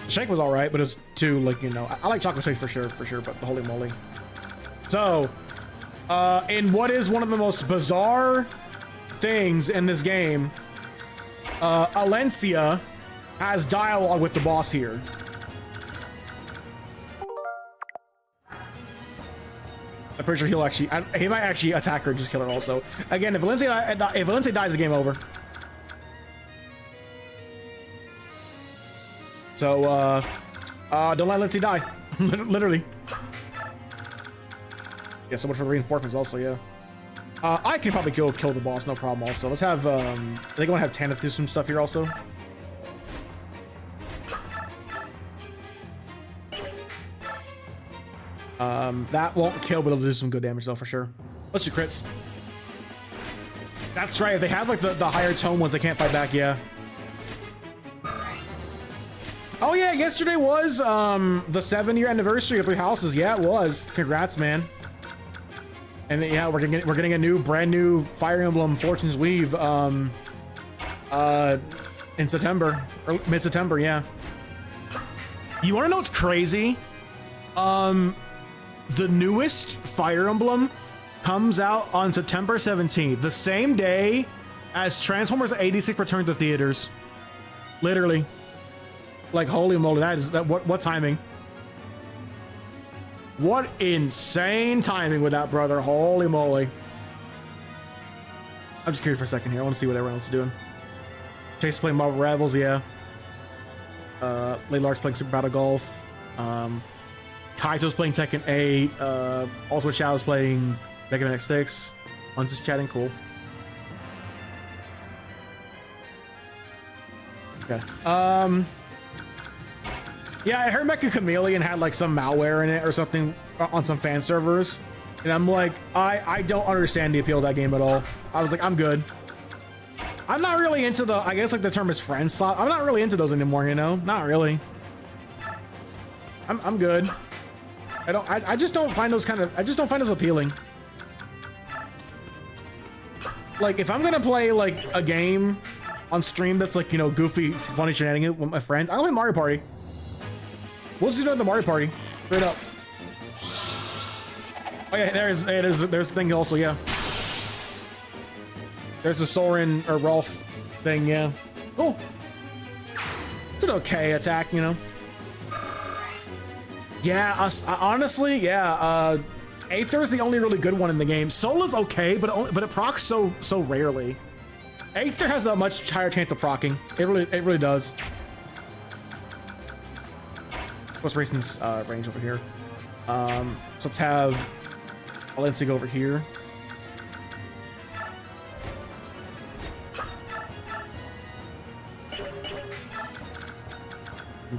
The shake was all right, but it's too, like, you know, I like chocolate shakes for sure, but holy moly. So, in what is one of the most bizarre things in this game, Alencia has dialogue with the boss here. I'm pretty sure he might actually attack her and just kill her also. Again, if Valencia dies, the game over. So, don't let Lindsay die. Literally. Yeah, so much for the reinforcements also, yeah. I can probably kill the boss, no problem also. Let's have, I think I want to have Tanith do some stuff here also. That won't kill, but it'll do some good damage though, for sure. Let's do crits. That's right, if they have like the higher tone ones, they can't fight back, yeah. Oh yeah, yesterday was the 7-year anniversary of Three Houses. Yeah, it was. Congrats, man. And yeah, we're getting a brand new Fire Emblem Fortune's Weave in September, or mid-September, yeah. You want to know what's crazy? The newest Fire Emblem comes out on September 17th, the same day as Transformers 86 returned to theaters. Literally. Like, holy moly, what timing? What insane timing with that, brother. Holy moly. I'm just curious for a second here. I want to see what everyone else is doing. Chase is playing Marvel Rebels, yeah. Laylar's playing Super Battle Golf. Kaito's playing Tekken 8. Ultimate Shadow's playing Mega Man X6. One's just chatting, cool. Okay. Yeah, I heard Mecha Chameleon had like some malware in it or something on some fan servers. And I'm like, I don't understand the appeal of that game at all. I was like, I'm good. I'm not really into the, I guess like the term is friend slot. I'm not really into those anymore, you know? Not really. I'm good. I just don't find those appealing. Like, if I'm gonna play like a game on stream that's like, you know, goofy, funny shenanigans with my friends, I'll play Mario Party. We'll just do it in the Mario Party. Straight up. Oh yeah, there's the thing also, yeah. There's the Soren or Rolf thing, yeah. Cool. It's an okay attack, you know. Yeah, honestly, yeah. Aether's the only really good one in the game. Sola's okay, but it procs so rarely. Aether has a much higher chance of proccing. It really does. What's Rayson's range over here? So let's have Valencia go over here.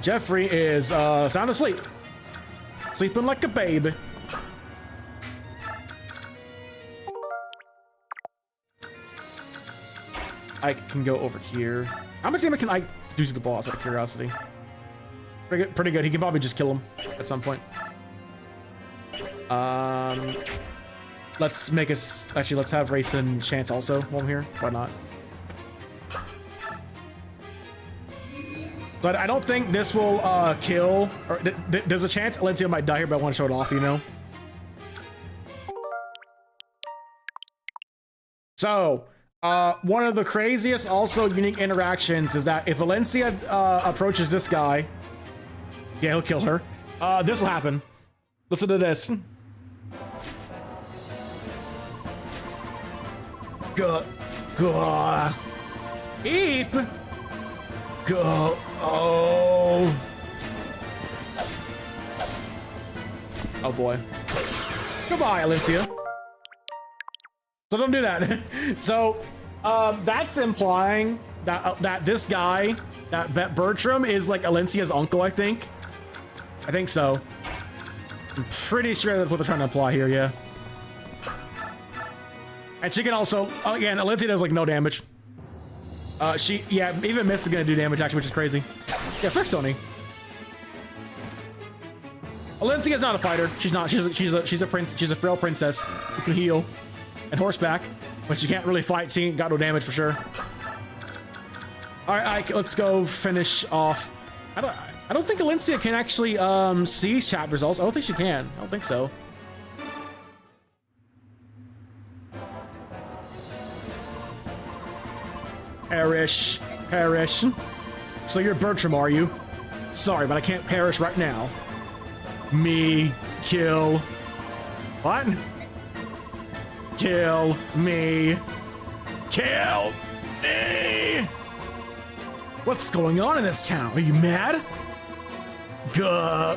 Jeffrey is sound asleep. Sleeping like a baby. I can go over here. How much damage can I do to the boss out of curiosity? Pretty good. He can probably just kill him at some point. Let's make us... Actually, let's have Race and Chance also while I'm here. Why not? But I don't think this will kill... Or there's a chance Alencia might die here, but I want to show it off, you know? So, one of the craziest, also unique interactions is that if Alencia approaches this guy... Yeah, he'll kill her. This will happen. Listen to this. Go. Eep. Go. Oh. Oh boy. Goodbye, Alencia. So don't do that. So, that's implying that this guy, that Bertram, is like Alencia's uncle, I think. I think so. I'm pretty sure that's what they're trying to imply here, yeah. And she can also, again, Alencia does like no damage. Even Mist is gonna do damage actually, which is crazy. Yeah, frick Sony. Alencia's not a fighter. She's not. She's a prince. She's a frail princess who can heal and horseback, but she can't really fight. She ain't got no damage for sure. All right, let's go finish off. I don't think Alencia can actually see chat results. I don't think she can. I don't think so. Perish. So you're Bertram, are you? Sorry, but I can't perish right now. Me. Kill. What? Kill me. Kill me. What's going on in this town? Are you mad? Gah.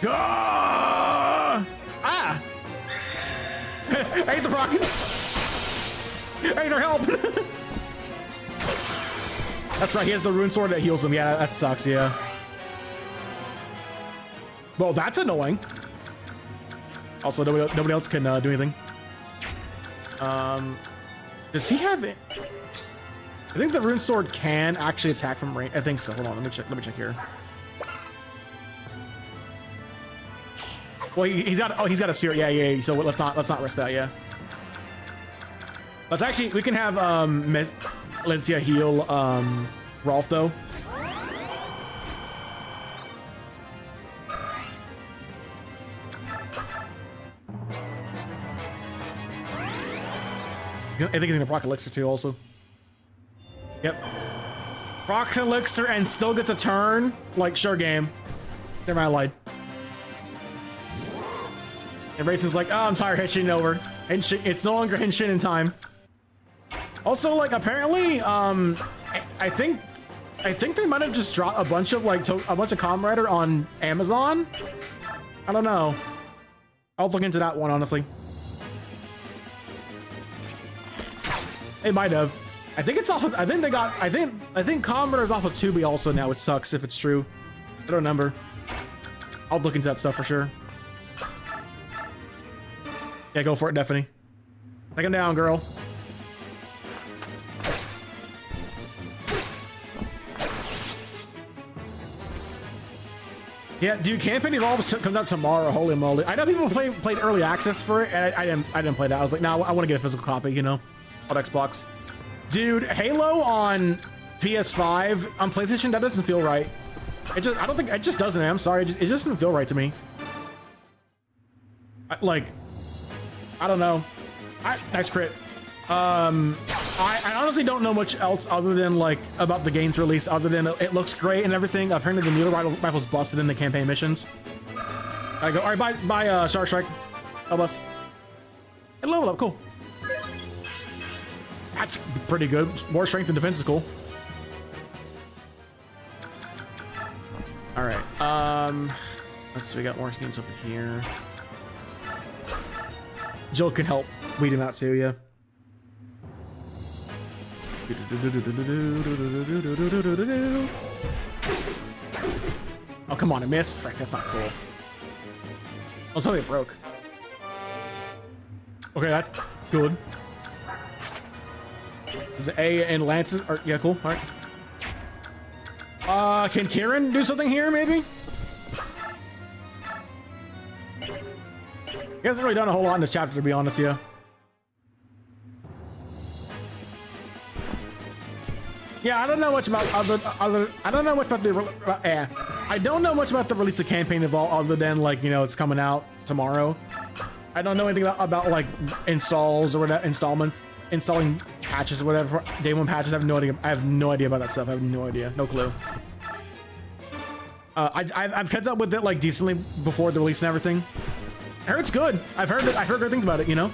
Ah! I hate the rocket. I need her help. That's right, he has the rune sword that heals him. Yeah, that sucks, yeah. Well, that's annoying. Also, nobody else can do anything. Does he have it? I think the rune sword can actually attack from range. I think so. Hold on, let me check here. Well, he's got a sphere. Yeah. So let's not risk that. Yeah. Let's actually, we can have Alencia heal Rolf though. I think he's gonna proc elixir too also. Yep. Procs elixir and still gets a turn. Like, sure game. Never mind, I lied. And Rayson's like, oh, I'm tired of Henshin over. It's no longer Henshin in time. Also, like, apparently, I think they might have just dropped a bunch of Comrader on Amazon. I don't know. I'll look into that one, honestly. They might have. I think it's off of, I think Comrader's off of Tubi also now, which sucks if it's true. I don't remember. I'll look into that stuff for sure. Yeah, go for it, Stephanie. Take him down, girl. Yeah, dude, Campaign Evolve comes out tomorrow. Holy moly! I know people played early access for it, and I didn't play that. I was like, no, I want to get a physical copy, you know, on Xbox. Dude, Halo on PS5 on PlayStation, that doesn't feel right. I don't think it just doesn't. I'm sorry, it just doesn't feel right to me. I don't know. Nice crit. I honestly don't know much else other than like about the game's release, other than it looks great and everything. Apparently the needle rifle's busted in the campaign missions. I go, all right, bye, Star Strike. Help us. Hey, level up, cool. That's pretty good. More strength and defense is cool. All right. Let's see. We got more schemes over here. Jill can help weed him out too, yeah. Oh, come on, I missed. Frick, that's not cool. Oh, tell me it broke. Okay, that's good. Is it A and Lance's? Yeah, cool. All right. Can Kieran do something here, maybe? He hasn't really done a whole lot in this chapter, to be honest, yeah. Yeah, I don't know much about I don't know much about the I don't know much about the release of campaign Evolve other than, like, you know, it's coming out tomorrow. I don't know anything about like installs or whatever, installing patches or whatever, day one patches. I have no idea. I have no idea about that stuff. I have no idea, no clue. I've kept up with it like decently before the release and everything. I heard it's good. I've heard good things about it. You know,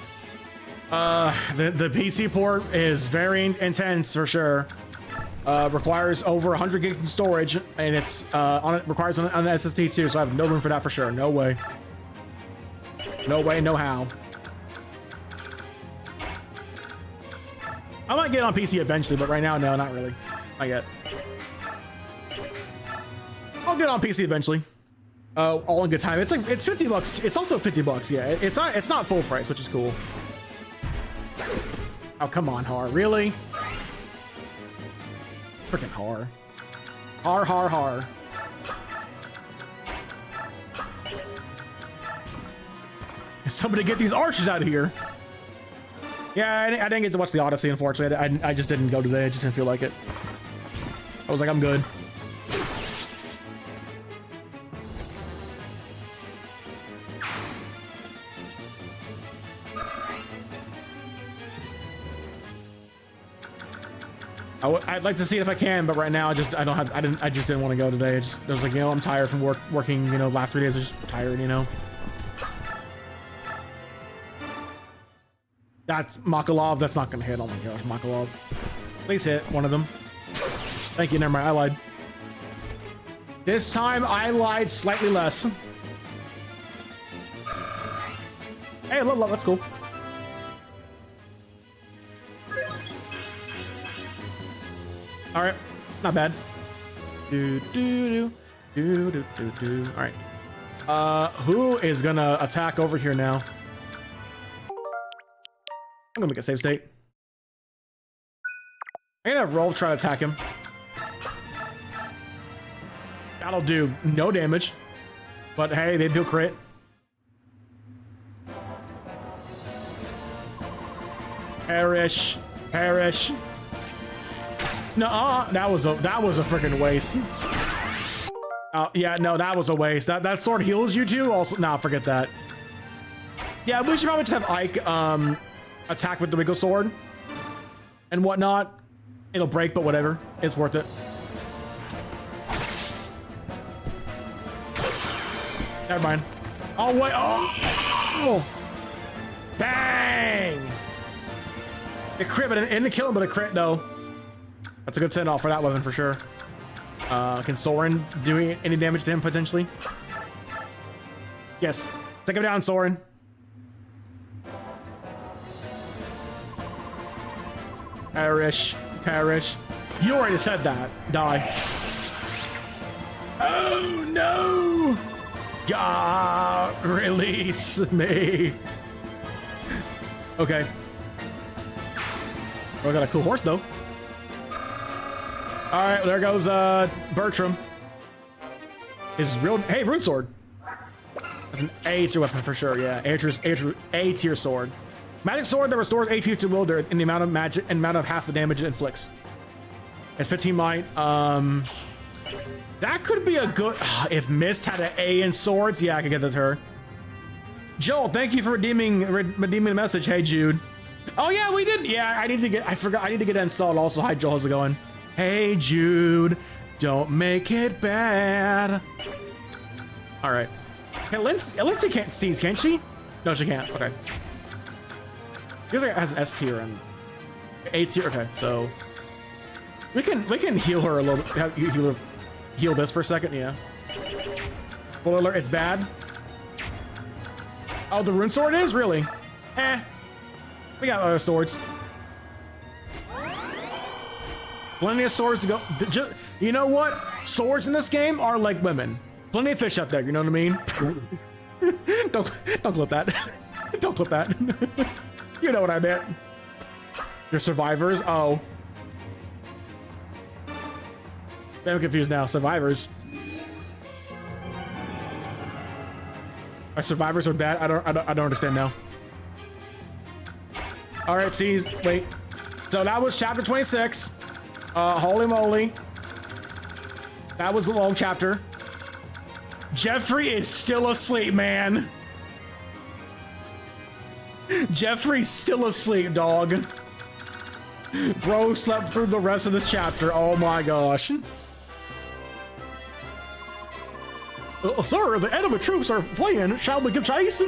the PC port is very intense for sure. Requires over 100 gigs in storage, and it's requires on an SSD too. So I have no room for that for sure. No way. No way, no how. I might get on PC eventually, but right now, no, not really. Not yet. I'll get on PC eventually. All in good time. It's like, it's 50 bucks. It's also 50 bucks. Yeah, it's not full price, which is cool. Oh, come on, Har. Really? Freaking Har. Har. Somebody get these arches out of here. Yeah, I didn't get to watch the Odyssey, unfortunately. I just didn't go today. I just didn't feel like it. I was like, I'm good. I'd like to see it if I can, but right now I just didn't want to go today. I was like, you know, I'm tired from working, you know, last 3 days. I'm just tired, you know. That's Makalov. That's not gonna hit. Oh my gosh, Makalov. Please hit one of them. Thank you. Never mind. I lied. This time I lied slightly less. Hey, love. That's cool. All right, not bad. All right. Who is gonna attack over here now? I'm gonna make a save state. I'm gonna roll, try to attack him. That'll do no damage, but hey, they do crit. Perish. No, that was a freaking waste. Yeah, no, that was a waste. That sword heals you too. Also, nah, forget that. Yeah, we should probably just have Ike attack with the wiggle sword and whatnot. It'll break, but whatever. It's worth it. Never mind. Oh wait! Oh! Bang! It crit, but it didn't kill him, but a crit though. That's a good send off for that weapon for sure. Can Soren do any damage to him potentially? Yes. Take him down, Soren. Perish. You already said that. Die. Oh no! God, release me. Okay. Oh, I got a cool horse though. All right, there goes Bertram. His real rune sword. That's an A tier weapon for sure. Yeah, A tier sword. Magic sword that restores HP to wielder in the amount of magic and amount of half the damage it inflicts. It's 15 might. That could be a good. If Mist had an A in swords, yeah, I could get that to her. Joel, thank you for redeeming the message. Hey, Jude. Oh yeah, we did. Yeah, I need to get. I forgot. I need to get that installed. Also, hi, Joel. How's it going? Hey, Jude. Don't make it bad. All right. Hey, Lindsay can't seize, can she? No, she can't. Okay. Feels like it has S tier and A tier. Okay, so we can heal her a little bit. Heal this for a second. Yeah. Spoiler alert, it's bad. Oh, the rune sword is really. We got other swords. Plenty of swords to go. You know what? Swords in this game are like women. Plenty of fish out there. You know what I mean? Don't clip that. Don't clip that. You know what I meant. Your survivors. Oh. I'm confused now. Survivors. Are survivors so bad? I don't understand now. All right, see, wait. So that was chapter 26. Holy moly. That was a long chapter. Jeffrey is still asleep, man. Jeffrey's still asleep, dog. Bro slept through the rest of this chapter. Oh my gosh. Sir, the enemy troops are fleeing. Shall we give chase?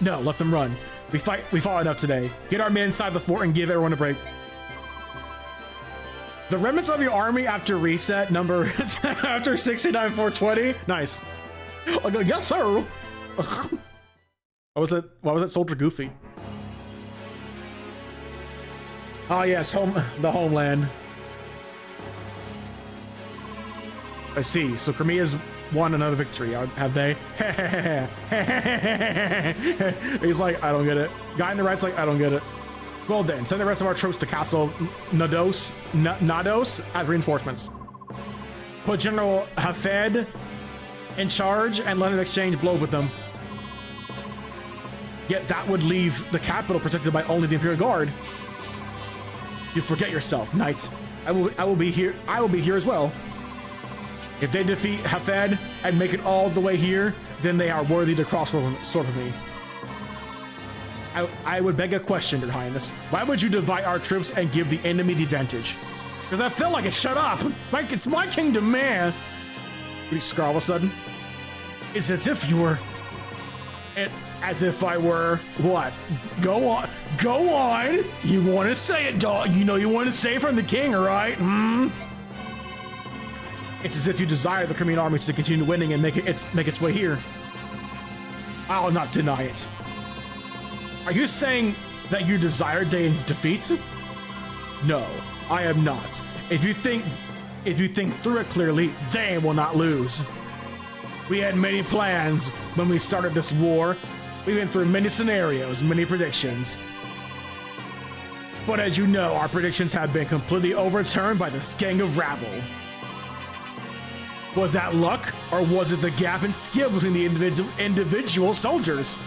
No, let them run. We fought enough today. Get our men inside the fort and give everyone a break. The remnants of your army after reset number after 69,420. Nice. I go, yes, sir. What was it? Why was it Soldier Goofy? Oh yes, the homeland. I see. So Crimea's won another victory. Have they? He's like, I don't get it. Guy in the right's like, I don't get it. Well then, send the rest of our troops to Castle Nados as reinforcements. Put General Hafed in charge and let him exchange blows with them. Yet that would leave the capital protected by only the Imperial Guard. You forget yourself, knight. I will be here. I will be here as well. If they defeat Hafed and make it all the way here, then they are worthy to cross sword with me. I would beg a question, Your Highness. Why would you divide our troops and give the enemy the advantage? Because I feel like it. Shut up. It's my kingdom, man. What do you scrawl all of a sudden? It's as if you were... As if I were... What? Go on. Go on. You want to say it, dog. You know you want to say it from the king, all right? Hmm? It's as if you desire the Crimean army to continue winning and make its way here. I'll not deny it. Are you saying that you desire Dane's defeat? No, I am not. If you think through it clearly, Dane will not lose. We had many plans when we started this war. We went through many scenarios, many predictions. But as you know, our predictions have been completely overturned by this gang of rabble. Was that luck, or was it the gap in skill between the individual soldiers?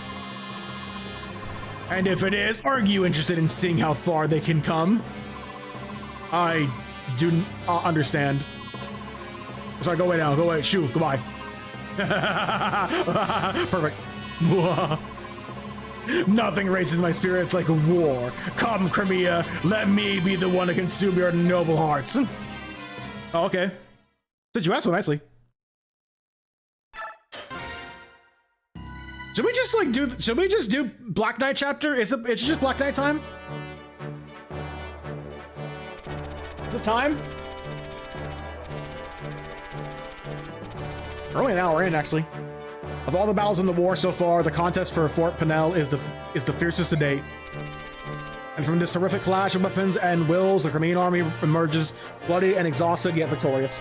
And if it is, are you interested in seeing how far they can come? I do understand. Sorry, go away now. Go away. Shoo. Goodbye. Perfect. Nothing raises my spirits like a war. Come, Crimea. Let me be the one to consume your noble hearts. Oh, okay. Did you ask so nicely? Should we just like do? Should we just do Black Knight chapter? It's just Black Knight time. The time? We're only an hour in, actually. Of all the battles in the war so far, the contest for Fort Penel is the fiercest to date. And from this horrific clash of weapons and wills, the Crimean army emerges bloody and exhausted, yet victorious.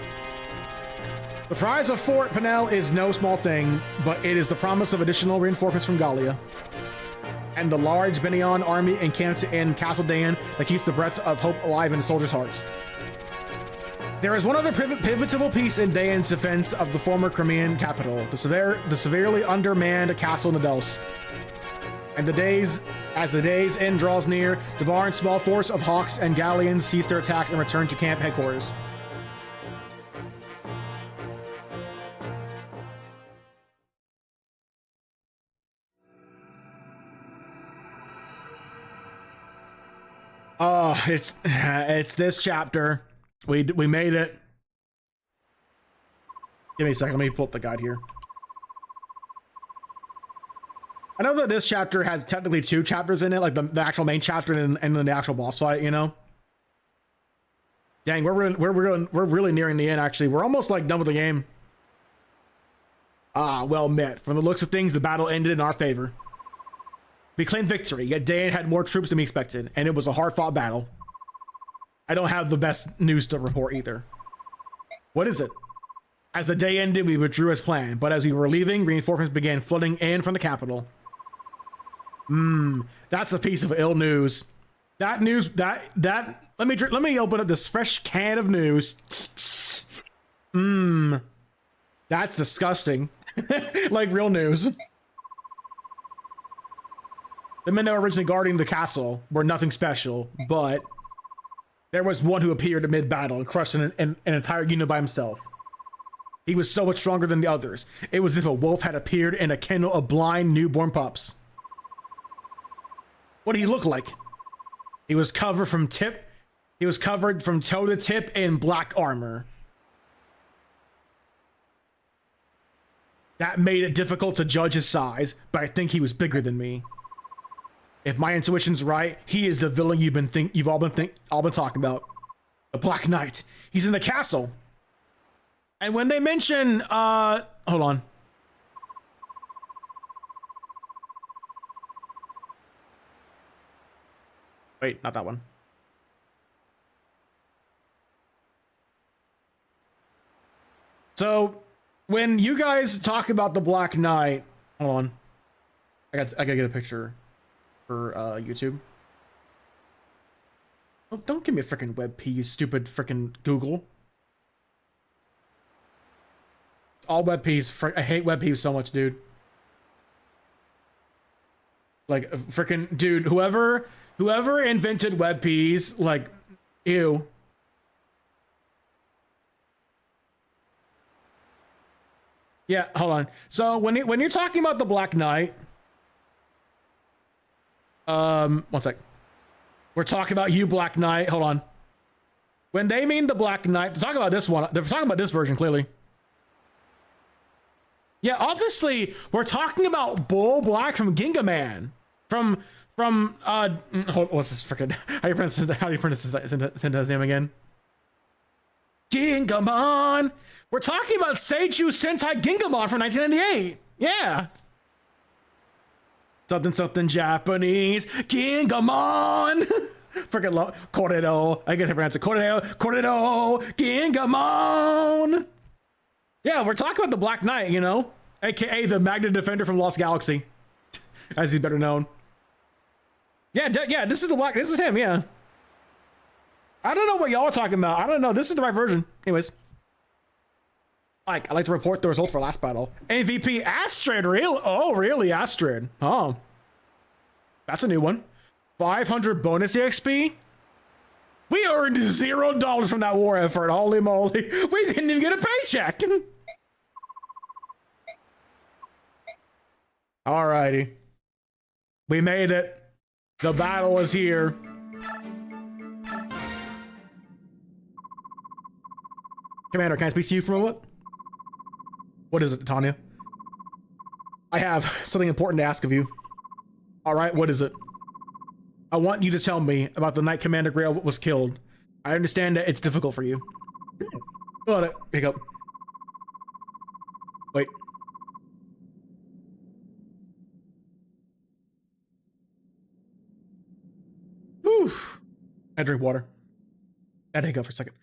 The prize of Fort Penel is no small thing, but it is the promise of additional reinforcements from Gallia and the large Benion army encamped in Castle Dayan that keeps the breath of hope alive in the soldiers' hearts. There is one other pivotal piece in Dayan's defense of the former Crimean capital, the severely undermanned Castle Nados. And as the day's end draws near, Jabbar and small force of Hawks and Galleons cease their attacks and return to camp headquarters. Oh, it's this chapter. We made it. Give me a second. Let me pull up the guide here. I know that this chapter has technically 2 chapters in it, like the actual main chapter and then the actual boss fight. You know. Dang, we're really nearing the end. Actually, we're almost like done with the game. Ah, well met. From the looks of things, the battle ended in our favor. We claimed victory, yet Dayan had more troops than we expected, and it was a hard-fought battle. I don't have the best news to report either. What is it? As the day ended, we withdrew as planned, but as we were leaving, reinforcements began flooding in from the capital. That's a piece of ill news. That news, let me open up this fresh can of news. That's disgusting. Like real news. The men that were originally guarding the castle were nothing special, but there was one who appeared mid-battle and crushed an entire unit by himself. He was so much stronger than the others. It was as if a wolf had appeared in a kennel of blind newborn pups. What did he look like? He was covered from toe to tip in black armor. That made it difficult to judge his size, but I think he was bigger than me. If my intuition's right, he is the villain you've all been talking about. The Black Knight. He's in the castle. And when they mention, hold on. Wait, not that one. So, when you guys talk about the Black Knight, hold on. I gotta get a picture for YouTube. Oh, don't give me a freaking WebP, you stupid freaking Google. All WebPs. I hate WebPs so much, dude. Like, freaking, dude, whoever invented WebPs, like, ew. Yeah, hold on. So when you're talking about the Black Knight, one sec. We're talking about you, Black Knight. Hold on. When they mean the Black Knight, they're talking about this one. They're talking about this version, clearly. Yeah, obviously, we're talking about Bull Black from Ginga Man. What's this freaking, how do you pronounce his name again? Gingamon! We're talking about Seiju Sentai Gingamon from 1998. Yeah. Something Japanese. Gingamon! Freaking love. Corredo. I guess I pronounce it. Corredo. Gingamon! Yeah, we're talking about the Black Knight, you know? AKA the Magna Defender from Lost Galaxy. As he's better known. Yeah, this is him, yeah. I don't know what y'all are talking about. I don't know. This is the right version. Anyways. I'd like to report the result for last battle. MVP Astrid, real? Oh, really, Astrid? Oh. That's a new one. 500 bonus EXP? We earned $0 from that war effort. Holy moly. We didn't even get a paycheck. Alrighty. We made it. The battle is here. Commander, can I speak to you for a moment? What is it, Tanya? I have something important to ask of you. Alright, what is it? I want you to tell me about the Knight Commander Grail was killed. I understand that it's difficult for you. Got it. Hiccup. Wait. Whew. I drink water. I had to hiccup for a second.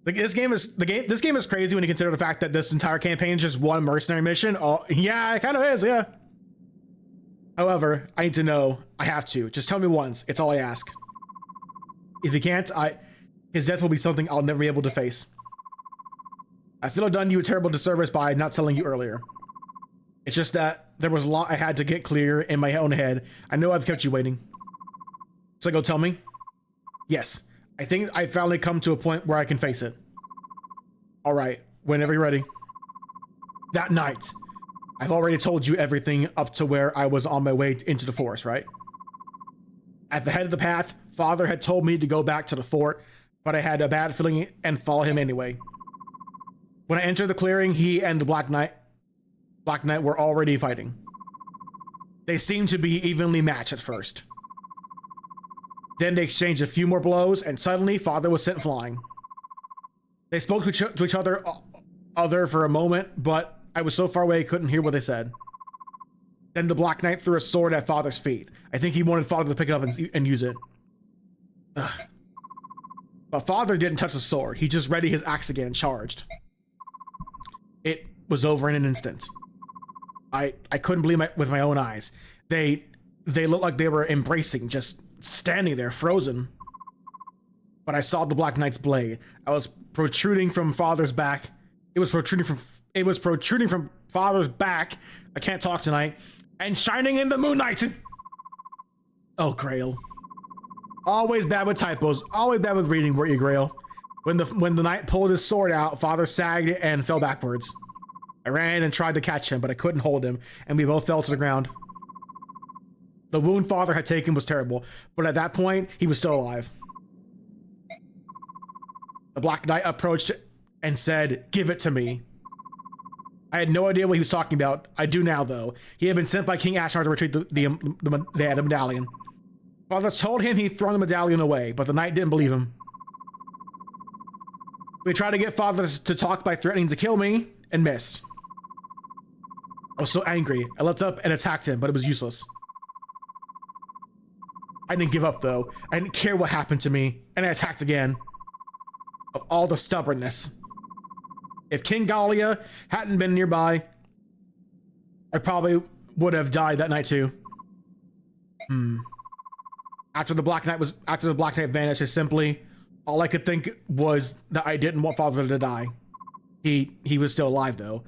Like, this game is crazy when you consider the fact that this entire campaign is just one mercenary mission. Oh, yeah, it kind of is, yeah. However, I need to know. I have to. Just tell me once. It's all I ask. If you can't, his death will be something I'll never be able to face. I feel I've done you a terrible disservice by not telling you earlier. It's just that there was a lot I had to get clear in my own head. I know I've kept you waiting. So go tell me. Yes. I think I finally come to a point where I can face it. Alright, whenever you're ready. That night, I've already told you everything up to where I was on my way into the forest, right? At the head of the path, Father had told me to go back to the fort, but I had a bad feeling and follow him anyway. When I entered the clearing, he and the Black Knight were already fighting. They seemed to be evenly matched at first. Then they exchanged a few more blows, and suddenly Father was sent flying. They spoke to each other for a moment, but I was so far away I couldn't hear what they said. Then the Black Knight threw a sword at Father's feet. I think he wanted Father to pick it up and use it. Ugh. But Father didn't touch the sword. He just readied his axe again and charged. It was over in an instant. I couldn't believe with my own eyes. They looked like they were embracing, just standing there, frozen. But I saw the Black Knight's blade. I was protruding from Father's back, It was protruding from father's back. I can't talk tonight. And shining in the moonlight. Oh, Grail. Always bad with typos. Always bad with reading, weren't you, Grail? When the knight pulled his sword out, father sagged and fell backwards. I ran and tried to catch him, but I couldn't hold him, and we both fell to the ground. The wound father had taken was terrible, but at that point, he was still alive. The Black Knight approached and said, "Give it to me." I had no idea what he was talking about. I do now, though. He had been sent by King Ashnar to retrieve the medallion. Father told him he'd thrown the medallion away, but the knight didn't believe him. We tried to get father to talk by threatening to kill me, and missed. I was so angry. I leapt up and attacked him, but it was useless. I didn't give up, though. I didn't care what happened to me, and I attacked again. Of all the stubbornness. If King Gallia hadn't been nearby, I probably would have died that night too. After the Black Knight vanished, all I could think was that I didn't want father to die. He was still alive though.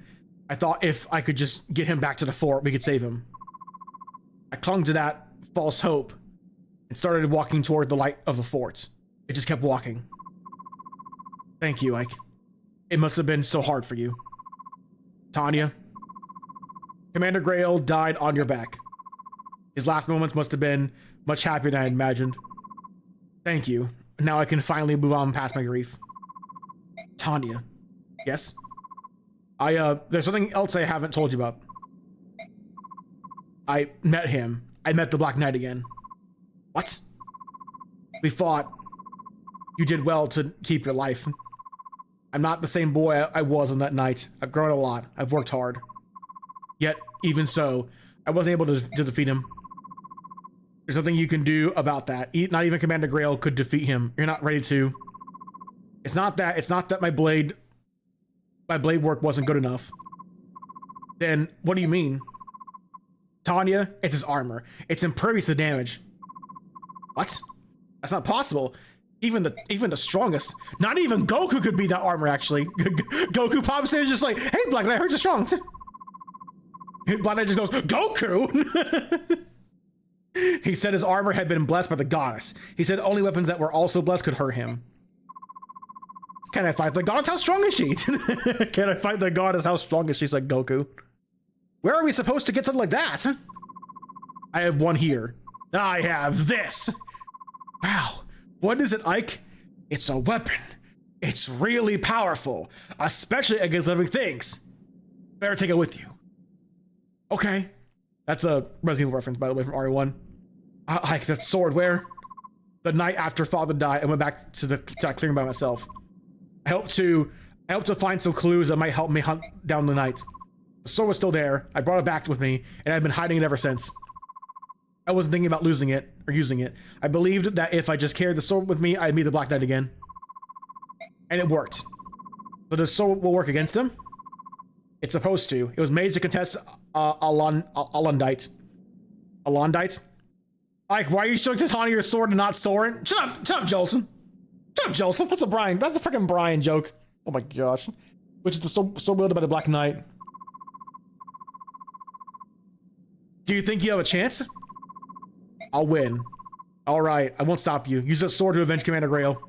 I thought if I could just get him back to the fort, we could save him. I clung to that false hope and started walking toward the light of the fort. I just kept walking. Thank you, Ike. It must have been so hard for you. Tanya. Commander Grail died on your back. His last moments must have been much happier than I imagined. Thank you. Now I can finally move on past my grief. Tanya. Yes? There's something else I haven't told you about. I met him. I met the Black Knight again. What? We fought. You did well to keep your life. I'm not the same boy I was on that night. I've grown a lot. I've worked hard. Yet, even so, I wasn't able to defeat him. There's nothing you can do about that. Not even Commander Grail could defeat him. You're not ready to. It's not that my blade work wasn't good enough. Then, what do you mean? Tanya, it's his armor. It's impervious to damage. What? That's not possible. Even the strongest. Not even Goku could beat that armor, actually. Goku pops in and is just like, "Hey, Black Knight, I heard you're strong." Black Knight just goes, "Goku!" He said his armor had been blessed by the goddess. He said only weapons that were also blessed could hurt him. Can I fight the goddess? How strong is she? Can I fight the goddess? How strong is she? Said Goku. Where are we supposed to get something like that? I have one here. I have this. Wow. What is it, Ike? It's a weapon. It's really powerful, especially against living things. Better take it with you. Okay. That's a Resident Evil reference, by the way, from RE1. Ike, that sword, where? The night after father died, I went back to the clearing by myself. I hope to find some clues that might help me hunt down the knight. The sword was still there. I brought it back with me, and I've been hiding it ever since. I wasn't thinking about losing it or using it. I believed that if I just carried the sword with me, I'd meet the Black Knight again. And it worked. So the sword will work against him? It's supposed to. It was made to contest Alondite. Alondite? Ike, why are you showing Titania your sword and not Soren? Shut up, Jolson. Shut up, Jolson. That's a freaking Brian joke. Oh my gosh. Which is the sword wielded by the Black Knight. Do you think you have a chance? I'll win. Alright, I won't stop you. Use that sword to avenge Commander Grail.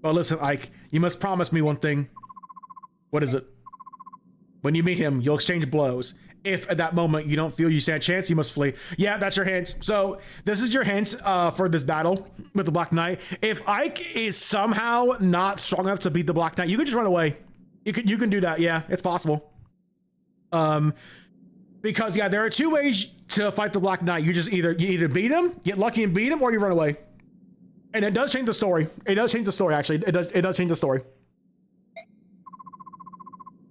But listen, Ike, you must promise me one thing. What is it? When you meet him, you'll exchange blows. If at that moment you don't feel you stand a chance, you must flee. Yeah, that's your hint. So, this is your hint for this battle with the Black Knight. If Ike is somehow not strong enough to beat the Black Knight, you can just run away. You can do that. Yeah, it's possible. Because yeah, there are two ways to fight the Black Knight. You either beat him, get lucky and beat him, or you run away. And it does change the story. It does change the story, actually. It does change the story.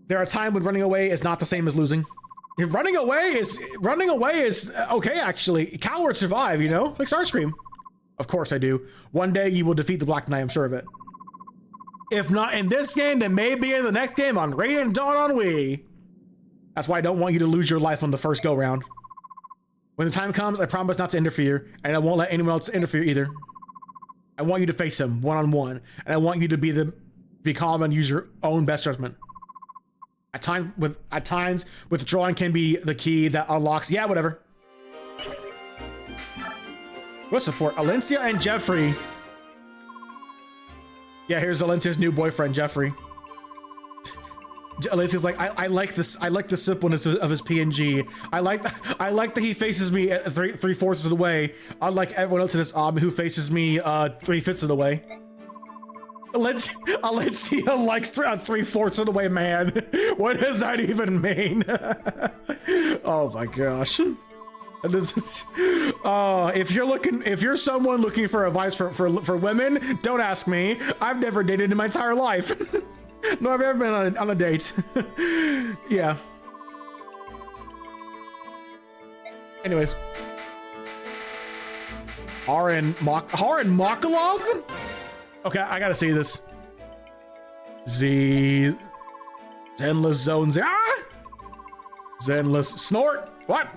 There are times when running away is not the same as losing. If running away is okay, actually. Cowards survive, you know? Like Starscream. Of course I do. One day you will defeat the Black Knight, I'm sure of it. If not in this game, then maybe in the next game on Radiant Dawn on Wii. That's why I don't want you to lose your life on the first go-round. When the time comes, I promise not to interfere, and I won't let anyone else interfere either. I want you to face him one-on-one, and I want you to be calm and use your own best judgment. At times, withdrawing can be the key that unlocks. Yeah, whatever. What support? Alencia and Jeffrey. Yeah, here's Alencia's new boyfriend, Jeffrey. Alencia's like, I like this. I like the simpleness of his PNG. I like that he faces me at three-fourths of the way, unlike everyone else in this army who faces me 3/5 of the way. Alencia likes three-fourths of the way, man. What does that even mean? Oh my gosh. If you're someone looking for advice for women, don't ask me. I've never dated in my entire life. No, I've ever been on a date. Yeah. Anyways. Haran Makalov? Okay, I gotta see this. Zenless Zones. Ah! Zenless Snort. What?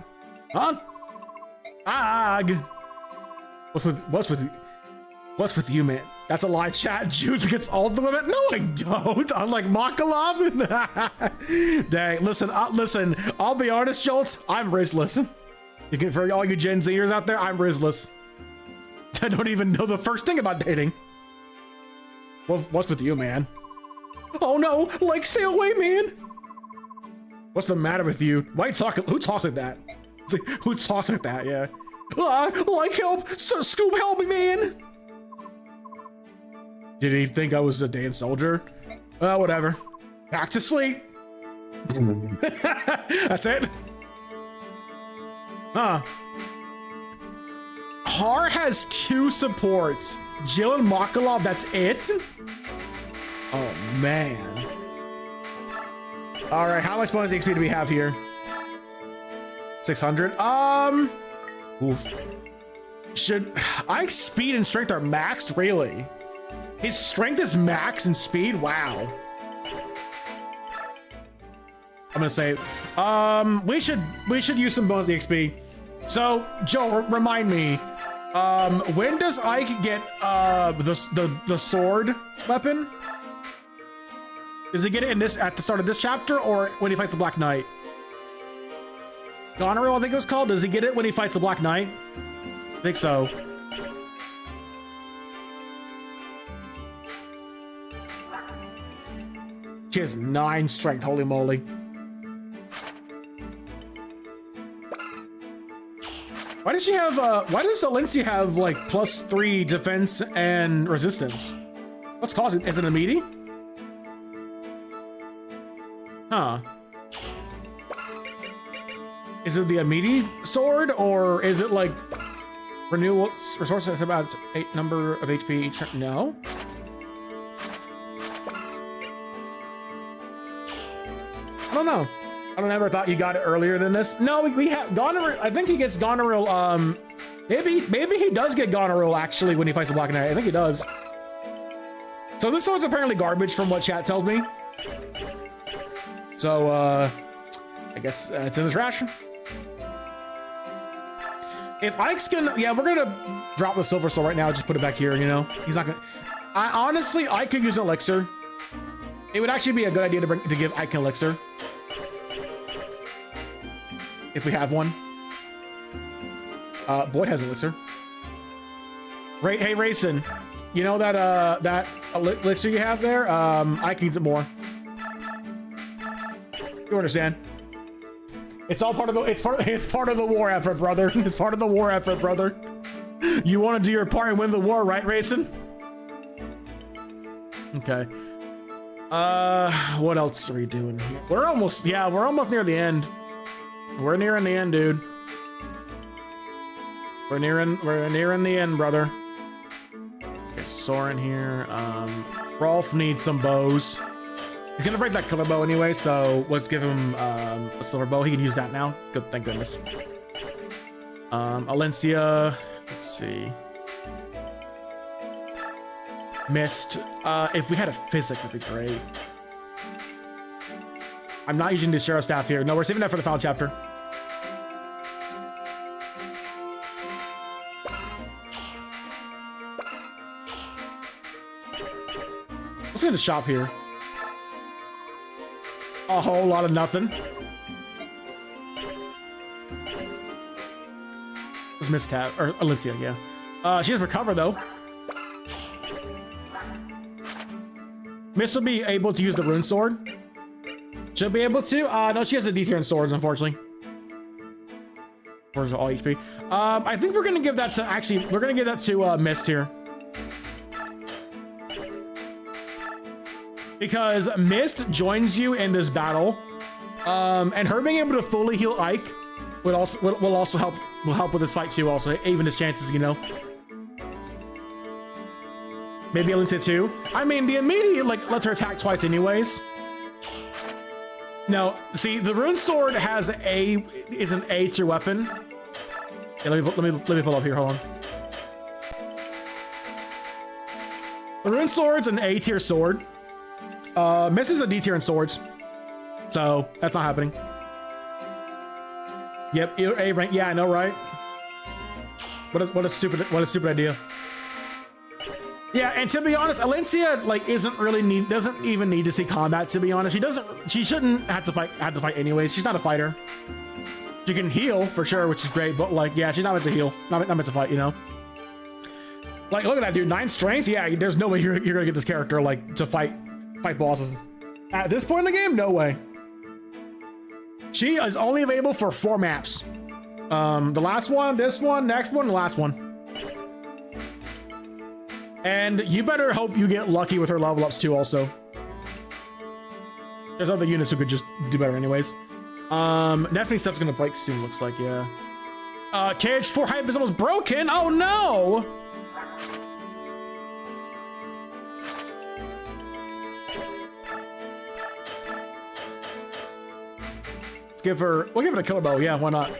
Huh? Ag. What's with you, man? That's a lie, chat. Jude gets all the women. No, I don't. Unlike Makalov. Dang. Listen. I'll be honest, Jolts. I'm Rizless. For all you Gen Zers out there, I'm Rizless. I don't even know the first thing about dating. What's with you, man? Oh no! Like, stay away, man. What's the matter with you? Why are you talking? Who talks like that? It's like, who talks like that? Yeah. Like, help! So, Scoop, help me, man! Did he think I was a damn soldier? Whatever. Back to sleep. That's it. Huh. Har has 2 supports. Jill and Makalov, that's it? Oh, man. Alright, how much bonus XP do we have here? 600? Oof. Should... Ike's speed and strength are maxed? Really? His strength is max and speed? Wow. I'm gonna say... we should use some bonus XP. So, Joe, remind me. When does Ike get the sword weapon? Does he get it at the start of this chapter, or when he fights the Black Knight? Goneril, I think it was called. Does he get it when he fights the Black Knight? I think so. She has 9 strength. Holy moly. Why does she have, why does Alencia have, like, +3 defense and resistance? What's causing it? Is it a meaty? Huh. Is it the Amidi sword, or is it, like, renewal resources about 8 number of HP each turn? No? I don't know. I don't ever thought you got it earlier than this. No, we have Goneril. I think he gets Goneril. Maybe he does get Goneril actually when he fights the Black Knight. I think he does. So this sword's apparently garbage from what chat tells me. So I guess it's in his ration. If Ike's gonna, yeah, we're gonna drop the silver sword right now. Just put it back here. You know, he's not gonna. Honestly, I could use an elixir. It would actually be a good idea to give Ike an elixir. If we have one. Boyd has elixir. Hey, Rayson, you know that that elixir you have there? Ike needs it more. You understand? It's all part of the it's part of the war effort, brother. It's part of the war effort, brother. You want to do your part and win the war, right, Rayson? Okay. What else are we doing here? We're almost near the end. We're nearing the end, dude. We're nearing the end, brother. Okay, so Soren here. Rolf needs some bows. He's gonna break that killer bow anyway, so let's give him a silver bow. He can use that now. Good, thank goodness. Alencia, let's see. Missed. If we had a physic, that'd be great. I'm not using the Sheriff staff here. No, we're saving that for the final chapter. Let's get a shop here. A whole lot of nothing. It's Miss Tab, or Alicia, yeah. She has recover though. Miss will be able to use the rune sword. She'll be able to. No, she has a D tier in swords, unfortunately. Where's all HP? I think we're gonna give that to we're gonna give that to Mist here. Because Mist joins you in this battle. And her being able to fully heal Ike will also help with this fight too, also even his chances, you know. Maybe Alicia too. I mean, the immediate like lets her attack twice anyways. No, see, the rune sword is an A tier weapon. Yeah, let me pull up here. Hold on. The rune sword's an A tier sword. Miss is a D tier in swords, so that's not happening. Yep, A rank. Yeah, I know, right? What a stupid idea. Yeah, and to be honest, Alencia like doesn't even need to see combat, to be honest. She shouldn't have to fight anyways. She's not a fighter. She can heal for sure, which is great, but like, yeah, she's not meant to heal. Not meant to fight, you know? Like, look at that dude, 9 strength. Yeah, there's no way you're gonna get this character like to fight bosses. At this point in the game, no way. She is only available for 4 maps. The last one, this one, next one, the last one. And you better hope you get lucky with her level ups too, also. There's other units who could just do better anyways. Definitely stuff's gonna break soon, looks like, yeah. KH4 hype is almost broken! Oh no! We'll give it a killer bow, yeah, why not?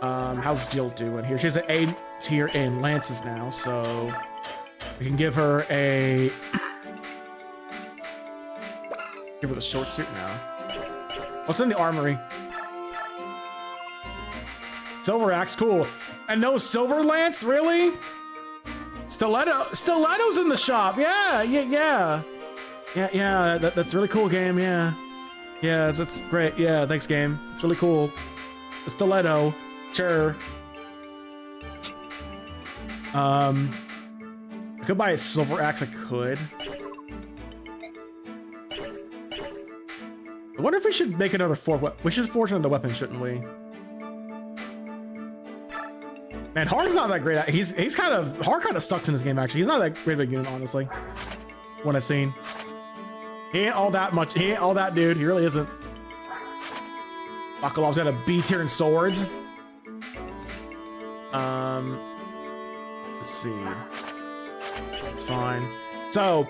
How's Jill doing here? She has an A tier in lances now, so we can give her a give her the short suit now. What's in the armory? Silver axe, cool. And no silver lance, really? Stiletto's in the shop. Yeah. That's a really cool, game. Yeah, that's great. Yeah, thanks, game. It's really cool. The stiletto, sure. I could buy a silver axe. I could. I wonder if we should make another we should forge another weapon, shouldn't we? Man, Hard's not that great. Hard kind of sucks in this game. Actually, he's not that great of a unit, honestly. What I've seen. He ain't all that much. He ain't all that, dude. He really isn't. Bakalov's got a B tier in swords. Let's see. It's fine. So,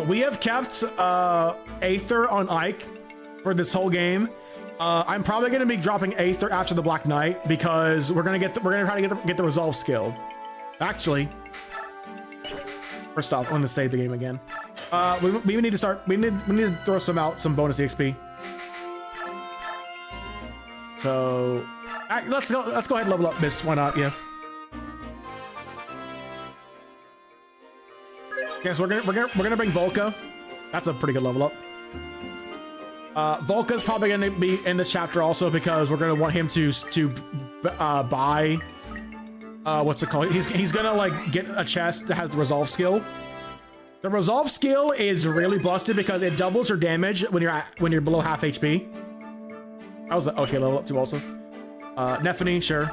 we have kept Aether on Ike for this whole game. I'm probably going to be dropping Aether after the Black Knight because we're gonna try to get the resolve skill. Actually, first off, I'm gonna save the game again. We need to start. We need to throw some bonus EXP. So let's go ahead and level up Miss. Why not? Yeah. Okay, so we're gonna bring Volca. That's a pretty good level up. Volca's probably gonna be in this chapter also because we're gonna want him to buy what's it called? He's gonna like get a chest that has the resolve skill. The resolve skill is really busted because it doubles your damage when you're below half HP. I was like, okay, level up 2 also. Nephany, sure.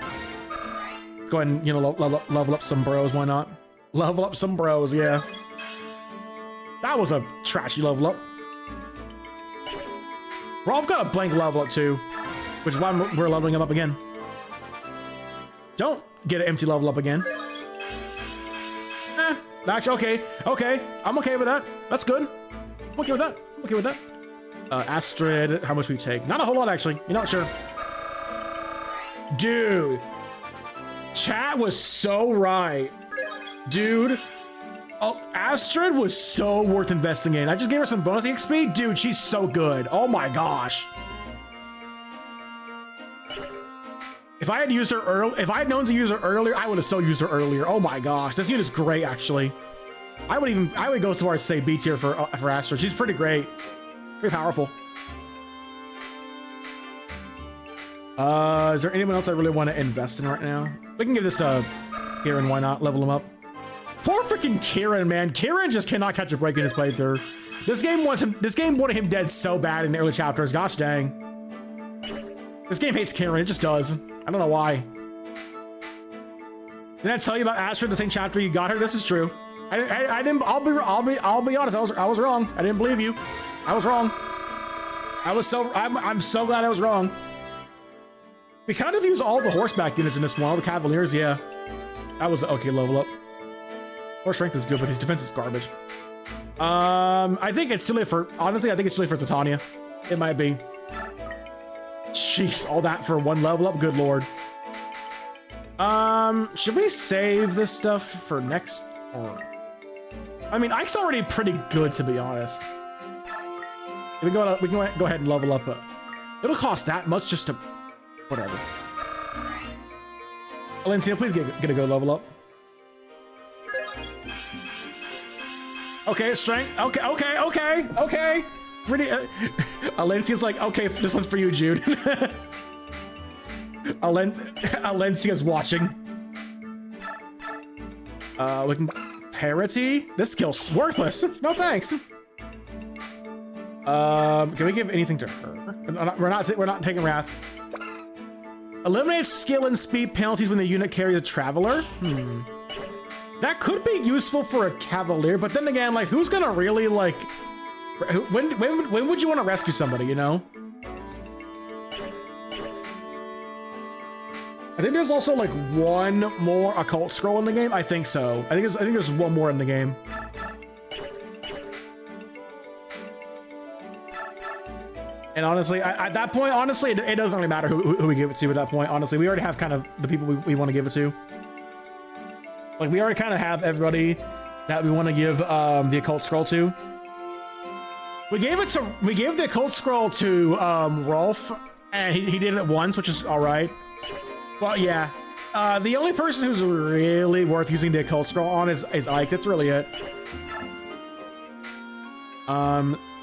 Let's go ahead and level up some bros. Why not? Level up some bros, yeah. That was a trashy level up. Rolf got a blank level up too, which is why we're leveling him up again. Don't get an empty level up again. Actually, okay. I'm okay with that. That's good. I'm okay with that. Astrid, how much we take? Not a whole lot, actually. You're not sure. Dude. Chat was so right. Dude. Oh, Astrid was so worth investing in. I just gave her some bonus XP. Dude, she's so good. Oh my gosh. If I had used her if I had known to use her earlier, I would have so used her earlier. Oh my gosh, this unit's great, actually. I would go so far as to say B tier for Astrid. She's pretty great. Pretty powerful. Is there anyone else I really want to invest in right now? We can give this to Kieran, why not? Level him up. Poor freaking Kieran, man. Kieran just cannot catch a break in his playthrough. This game wanted him dead so bad in the early chapters. Gosh dang. This game hates Kieran, it just does. I don't know why. Didn't I tell you about Astrid the same chapter you got her? This is true. I didn't. I'll be honest. I was wrong. I didn't believe you. I was wrong. I'm so glad I was wrong. We kind of use all the horseback units in this one. All the cavaliers. Yeah. That was okay. Level up. Horse strength is good, but his defense is garbage. I think it's silly for. Honestly, I think it's silly for Titania. It might be. Jeez, all that for one level up. Good lord. Should we save this stuff for next? Or I mean, Ike's already pretty good, to be honest. We can go ahead and level up. It'll cost that much just to whatever. Valencia, please get a good level up. Okay, strength. Okay. Pretty. Alencia's like, okay, this one's for you, Jude. Alencia's watching. We can parity. This skill's worthless. No thanks. Can we give anything to her? We're not taking Wrath. Eliminates skill and speed penalties when the unit carries a traveler. That could be useful for a cavalier, but then again, like, who's gonna really like? When would you want to rescue somebody? You know. I think there's also like one more occult scroll in the game. I think so. I think there's one more in the game. And honestly, at that point, honestly, it doesn't really matter who we give it to at that point. Honestly, we already have kind of the people we want to give it to. Like, we already kind of have everybody that we want to give the occult scroll to. We gave the occult scroll to Rolf, and he did it once, which is all right. Well, yeah. The only person who's really worth using the occult scroll on is Ike. That's really it.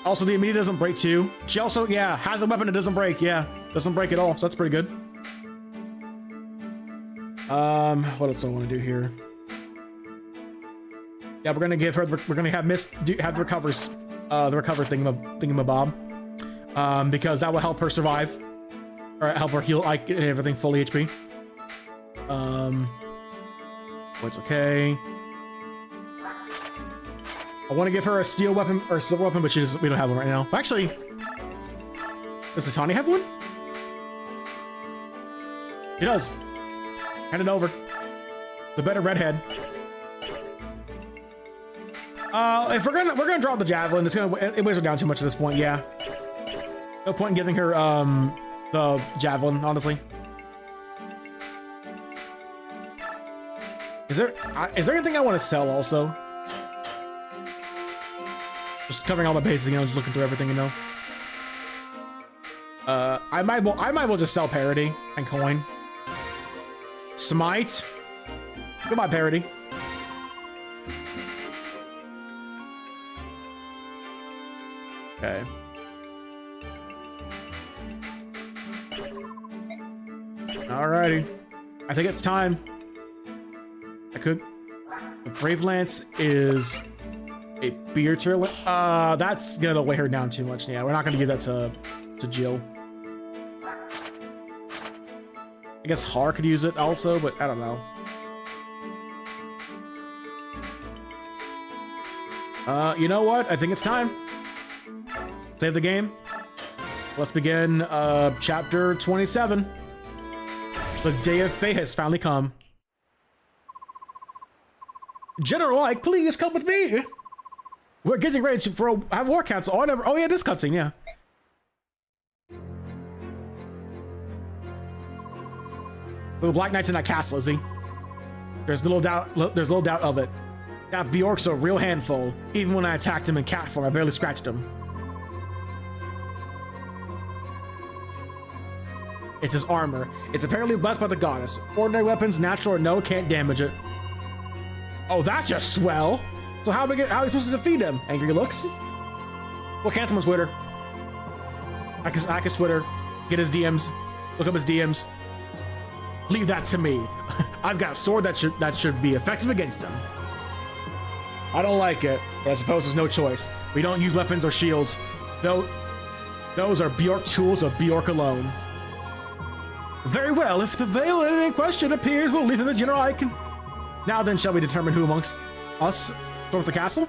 Also, the immediate doesn't break too. She also, yeah, has a weapon that doesn't break. Yeah, doesn't break at all. So that's pretty good. What else do I want to do here? Yeah, we're gonna give her. We're gonna have have the recover thingamabob, because that will help her survive, or help her heal Ike and everything fully HP. What's okay? I want to give her a steel weapon or a silver weapon, but we don't have one right now. Actually, does Titania have one? She does. Hand it over. The better redhead. If we're gonna drop the javelin, it weighs her down too much at this point. Yeah. No point in giving her the javelin, honestly. Is there anything I want to sell also? Just covering all my bases, you know, just looking through everything, you know. I might well just sell parity and coin. Smite. Goodbye, parity. Okay. Alrighty. I think it's time. The Brave Lance is a beer tier. That's gonna weigh her down too much. Yeah, we're not gonna give that to Jill. I guess Har could use it also, but I don't know. You know what? I think it's time. Save the game. Let's begin chapter 27. The day of fate has finally come. General Ike, please come with me. We're getting ready for a war council. Oh yeah, this cutscene, yeah. Little Black Knight's in that castle, is he? There's little doubt of it. That Bjork's a real handful. Even when I attacked him in cat form, I barely scratched him. It's his armor. It's apparently blessed by the goddess. Ordinary weapons, natural or no, can't damage it. Oh, that's just swell. So how are we supposed to defeat him? Angry looks? We'll cancel him on Twitter. Hack his Twitter, get his DMs, look up his DMs. Leave that to me. I've got a sword that should be effective against him. I don't like it, but I suppose there's no choice. We don't use weapons or shields. Though those are Bjork tools of Bjork alone. Very well, if the villain in question appears, we'll leave him the general icon. Now then, shall we determine who amongst us storms the castle?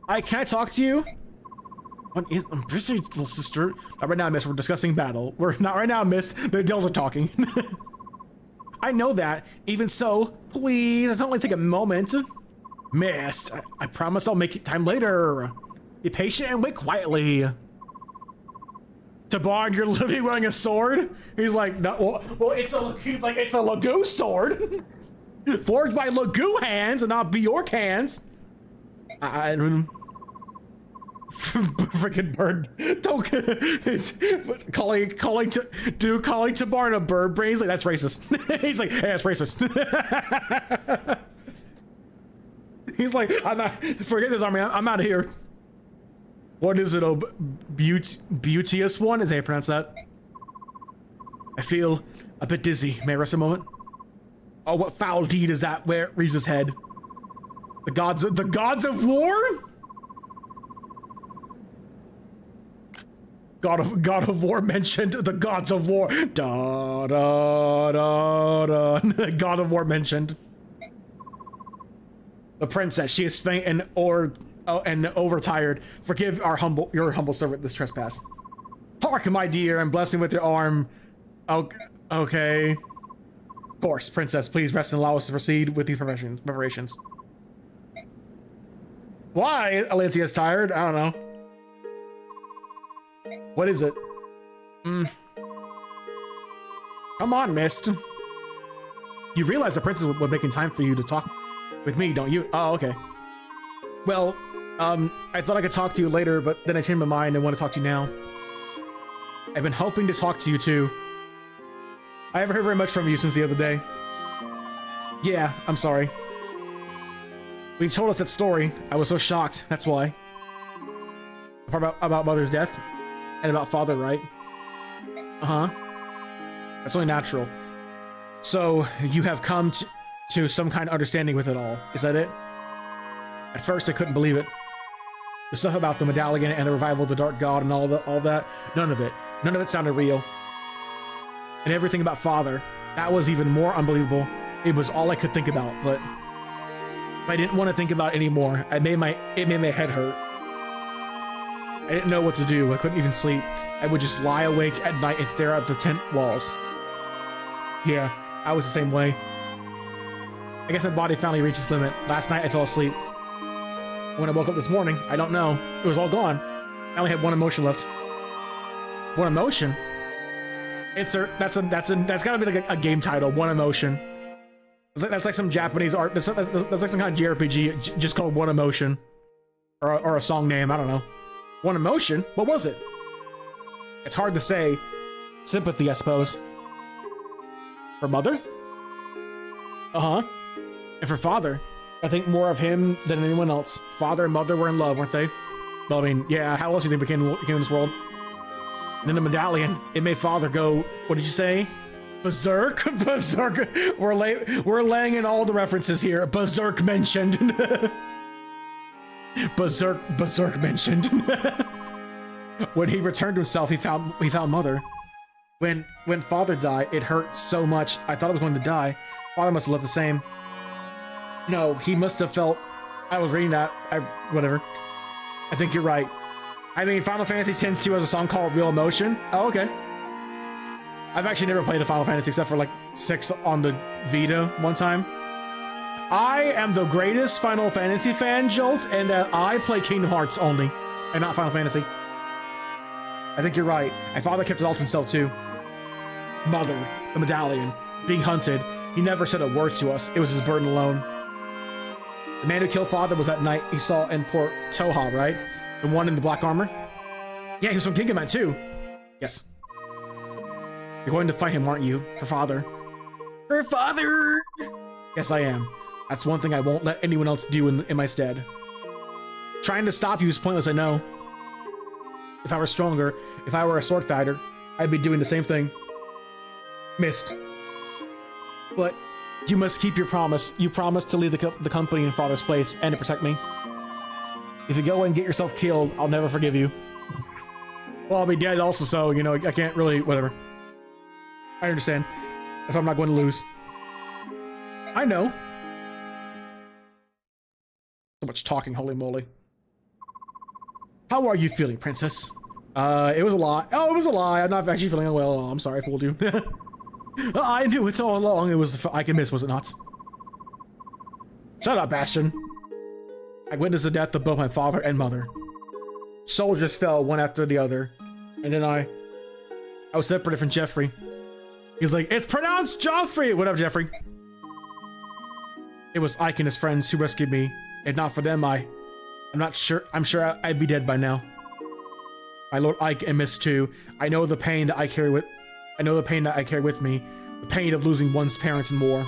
Can I talk to you? I'm busy, little sister. Not right now, miss. We're discussing battle. We're not right now, miss. The girls are talking. I know that. Even so, please, it's only take a moment. Miss, I promise I'll make it time later. Be patient and wait quietly. Tabarn, you're literally wearing a sword? He's like, no, well, it's a Lagoo sword. Forged by Lagoo hands and not Bjork hands. Freaking bird. Don't calling Tabarn a bird brain. He's like, that's racist. He's like, hey, that's racist. He's like, I'm not, forget this army, I'm out of here. What is it, beauteous one? Is how you pronounce that? I feel a bit dizzy. May I rest a moment? Oh, what foul deed is that? Where reaches his head? The gods of war? God of War mentioned. The gods of war. Da da da da. God of War mentioned. The princess, she is faint and overtired. Forgive your humble servant this trespass. Hark, my dear, and bless me with your arm. Okay. Of course, princess, please rest and allow us to proceed with these preparations. Why? Alentia's tired? I don't know. What is it? Come on, Mist. You realize the princess was making time for you to talk with me, don't you? Oh, okay. Well, I thought I could talk to you later, but then I changed my mind and want to talk to you now. I've been hoping to talk to you too. I haven't heard very much from you since the other day. Yeah, I'm sorry. When you told us that story, I was so shocked, that's why. About Mother's death? And about Father, right? Uh-huh. That's only natural. So, you have come to some kind of understanding with it all. Is that it? At first, I couldn't believe it. The stuff about the medallion and the revival of the Dark God and all that, none of it sounded real. And everything about Father, that was even more unbelievable. It was all I could think about, but I didn't want to think about it anymore. It made my head hurt. I didn't know what to do. I couldn't even sleep. I would just lie awake at night and stare at the tent walls. Yeah, I was the same way. I guess my body finally reached its limit. Last night I fell asleep. When I woke up this morning, I don't know. It was all gone. I only had one emotion left. One emotion? That's gotta be like a game title. One emotion. That's like some Japanese art. That's like some kind of JRPG just called One Emotion, or a song name. I don't know. One emotion? What was it? It's hard to say. Sympathy, I suppose. For Mother? Uh-huh. And for Father, I think more of him than anyone else. Father and Mother were in love, weren't they? Well, I mean, yeah, how else do you think we came in this world? And then the medallion, it made Father go, what did you say? Berserk? Berserk. We're laying in all the references here. Berserk mentioned. Berserk mentioned. When he returned to himself, he found Mother. When Father died, it hurt so much. I thought I was going to die. Father must have left the same. No, he must have felt. I was reading that. Whatever. I think you're right. I mean, Final Fantasy X-2 has a song called Real Emotion. Oh, okay. I've actually never played a Final Fantasy except for like 6 on the Vita one time. I am the greatest Final Fantasy fan, Jolt, and that I play Kingdom Hearts only, and not Final Fantasy. I think you're right. And Father kept it all to himself too. Mother, the medallion, being hunted. He never said a word to us. It was his burden alone. The man who killed Father was that knight he saw in Port Toha, right? The one in the black armor? Yeah, he was from Gingaman too. Yes. You're going to fight him, aren't you? For Father. For Father! Yes, I am. That's one thing I won't let anyone else do in my stead. Trying to stop you is pointless, I know. If I were stronger, if I were a sword fighter, I'd be doing the same thing. Missed. But you must keep your promise. You promised to leave the company in father's place and to protect me. If you go and get yourself killed, I'll never forgive you. Well, I'll be dead also, so, you know, I can't really, whatever. I understand. That's why I'm not going to lose. I know. So much talking, holy moly. How are you feeling, princess? It was a lie. Oh, it was a lie. I'm not actually feeling well at all. I'm sorry, I fooled you. I knew it all along. It was I can miss, was it not? Shut up, Bastion. I witnessed the death of both my father and mother. Soldiers fell one after the other. And then I was separated from Jeffrey. He's like, it's pronounced Joffrey! Whatever, Jeffrey. It was Ike and his friends who rescued me. If not for them, I'm sure I'd be dead by now. My Lord Ike and Miss too. I know the pain that I carry with me. The pain of losing one's parents in war.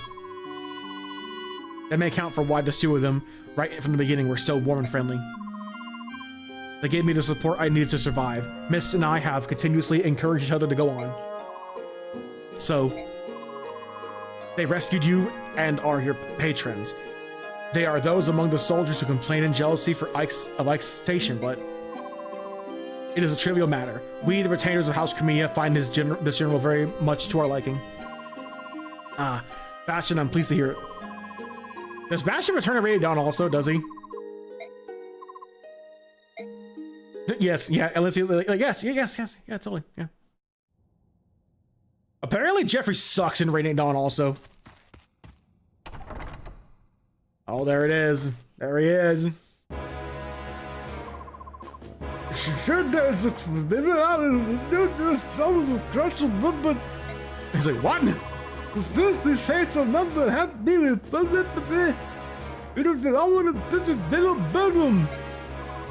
That may account for why the two of them, right from the beginning, were so warm and friendly. They gave me the support I needed to survive. Miss and I have continuously encouraged each other to go on. So, they rescued you and are your patrons. They are those among the soldiers who complain in jealousy of Ike's station, but it is a trivial matter. We, the retainers of House Kamiya, find this general very much to our liking. Ah, Bastion, I'm pleased to hear it. Does Bastion return a rated down also, does he? Yes, yeah, unless he's like, yes, yeah, totally, yeah. Apparently Jeffrey sucks in Radiant Dawn also. Oh, there it is. There he is. He's like, what?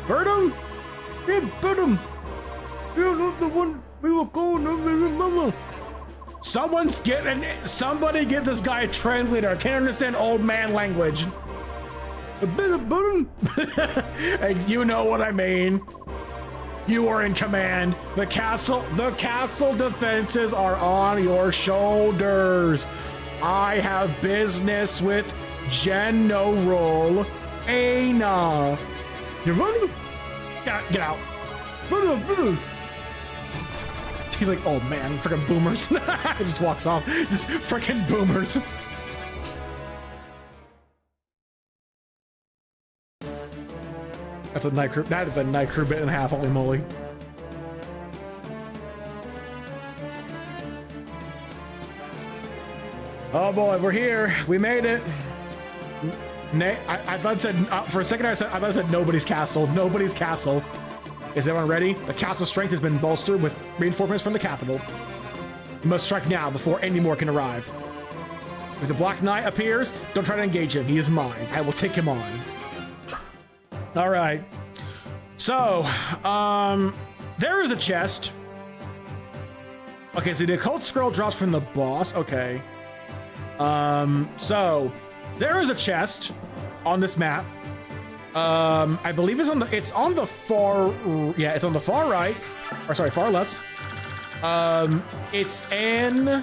Birdum? Yeah, Birdum. You're not the one we were going to remember. Somebody get this guy a translator. I can't understand old man language. A bit of Birdum. You know what I mean. You are in command. The castle defenses are on your shoulders. I have business with General Aina. You're running? Get out. He's like, oh man, freaking boomers. Just walks off. Just freaking boomers. That's a night crew. That is a night crew bit and a half. Holy moly. Oh boy, we're here. We made it. I thought it said, for a second I thought it said nobody's castle. Nobody's castle. Is everyone ready? The castle's strength has been bolstered with reinforcements from the capital. You must strike now before any more can arrive. If the Black Knight appears, don't try to engage him. He is mine. I will take him on. All right. So, there is a chest. Okay, so the occult scroll drops from the boss. Okay. So there is a chest on this map. I believe it's on the far right, or sorry, far left. It's in, I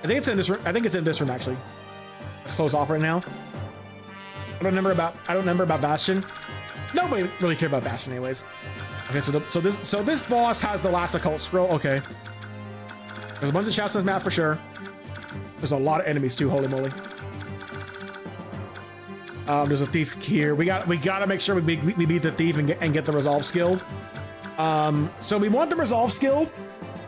think it's in this room. I think it's in this room actually. Let's close off right now. I don't remember about Bastion. Nobody really cared about Bastion anyways. Okay, so this boss has the last occult scroll. Okay. There's a bunch of chests on this map for sure. There's a lot of enemies too, holy moly. There's a thief here. We gotta make sure we beat the thief and get the resolve skill. So we want the resolve skill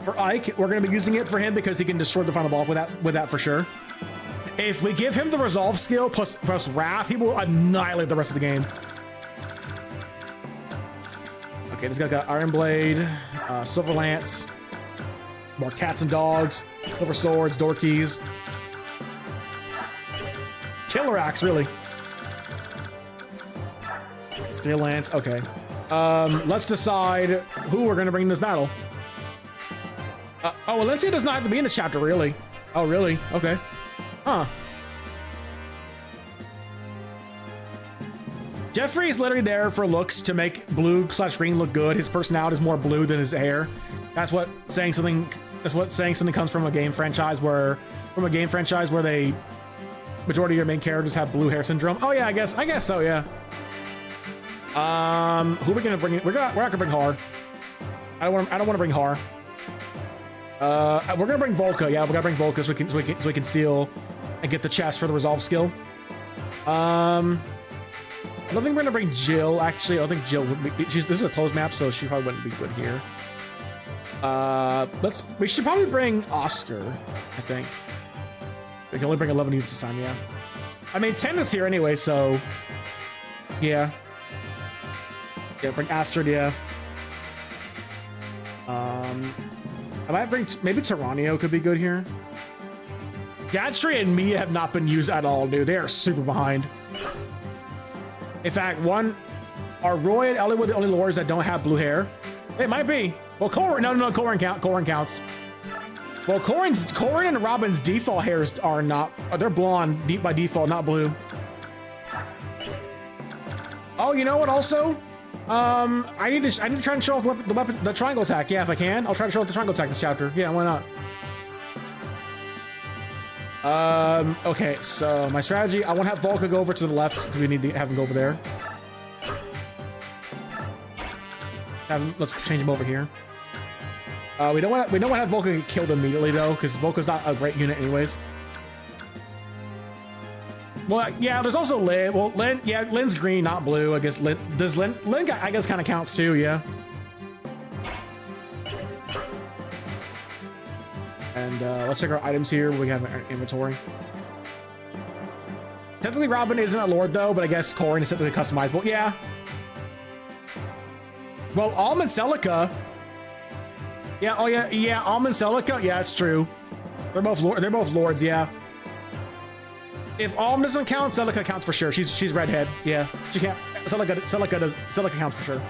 for Ike. We're gonna be using it for him because he can destroy the final boss with that for sure. If we give him the resolve skill plus wrath, he will annihilate the rest of the game. Okay, this guy got Iron Blade, Silver Lance, more cats and dogs, silver swords, door keys, Killer Axe, really. Steel Lance, okay. Let's decide who we're gonna bring in this battle. Oh, Valencia does not have to be in this chapter, really. Oh, really? Okay. Huh. Jeffrey is literally there for looks to make blue/green look good. His personality is more blue than his hair. That's what saying something comes from a game franchise where they majority of your main characters have blue hair syndrome. Oh yeah, I guess so, yeah. Who are we gonna bring in? We're not gonna bring Har. I don't want to bring Har. We're gonna bring Volca. Yeah, we're gonna bring Volca so we can steal and get the chest for the resolve skill. I don't think we're gonna bring Jill. Actually, I don't think Jill would be. This is a closed map, so she probably wouldn't be good here. We should probably bring Oscar. I think we can only bring 11 units this time. Yeah, I mean 10 is here anyway, so yeah. Bring Astrid. Yeah. I might bring maybe Tyranio could be good here. Gatry and Mia have not been used at all, dude. They are super behind. In fact, are Roy and Ellie the only lords that don't have blue hair? It might be. Well, Corin counts. Well, Corin and Robin's default hairs are not. They're blonde by default, not blue. Oh, you know what? Also, I need to try and show off the triangle attack. Yeah, if I can, I'll try to show off the triangle attack this chapter. Yeah, why not? Okay, so my strategy, I want to have Volca go over to the left because we need to have him go over there. Let's change him over here. We don't want to have Volca get killed immediately though, because Volca's not a great unit anyways. Well, yeah, there's also Lyn. Well, Lyn, yeah, Lyn's green, not blue. I guess Lyn, I guess kind of counts too, yeah. And let's check our items here. We have our inventory. Technically, Robin isn't a lord though, but I guess Corin is simply customizable. Yeah. Well, Alm and Celica. Yeah. Oh yeah. Yeah. Alm and Celica. Yeah, it's true. They're both lords. Yeah. If Alm doesn't count, Celica counts for sure. She's redhead. Yeah. She can't. Celica counts for sure.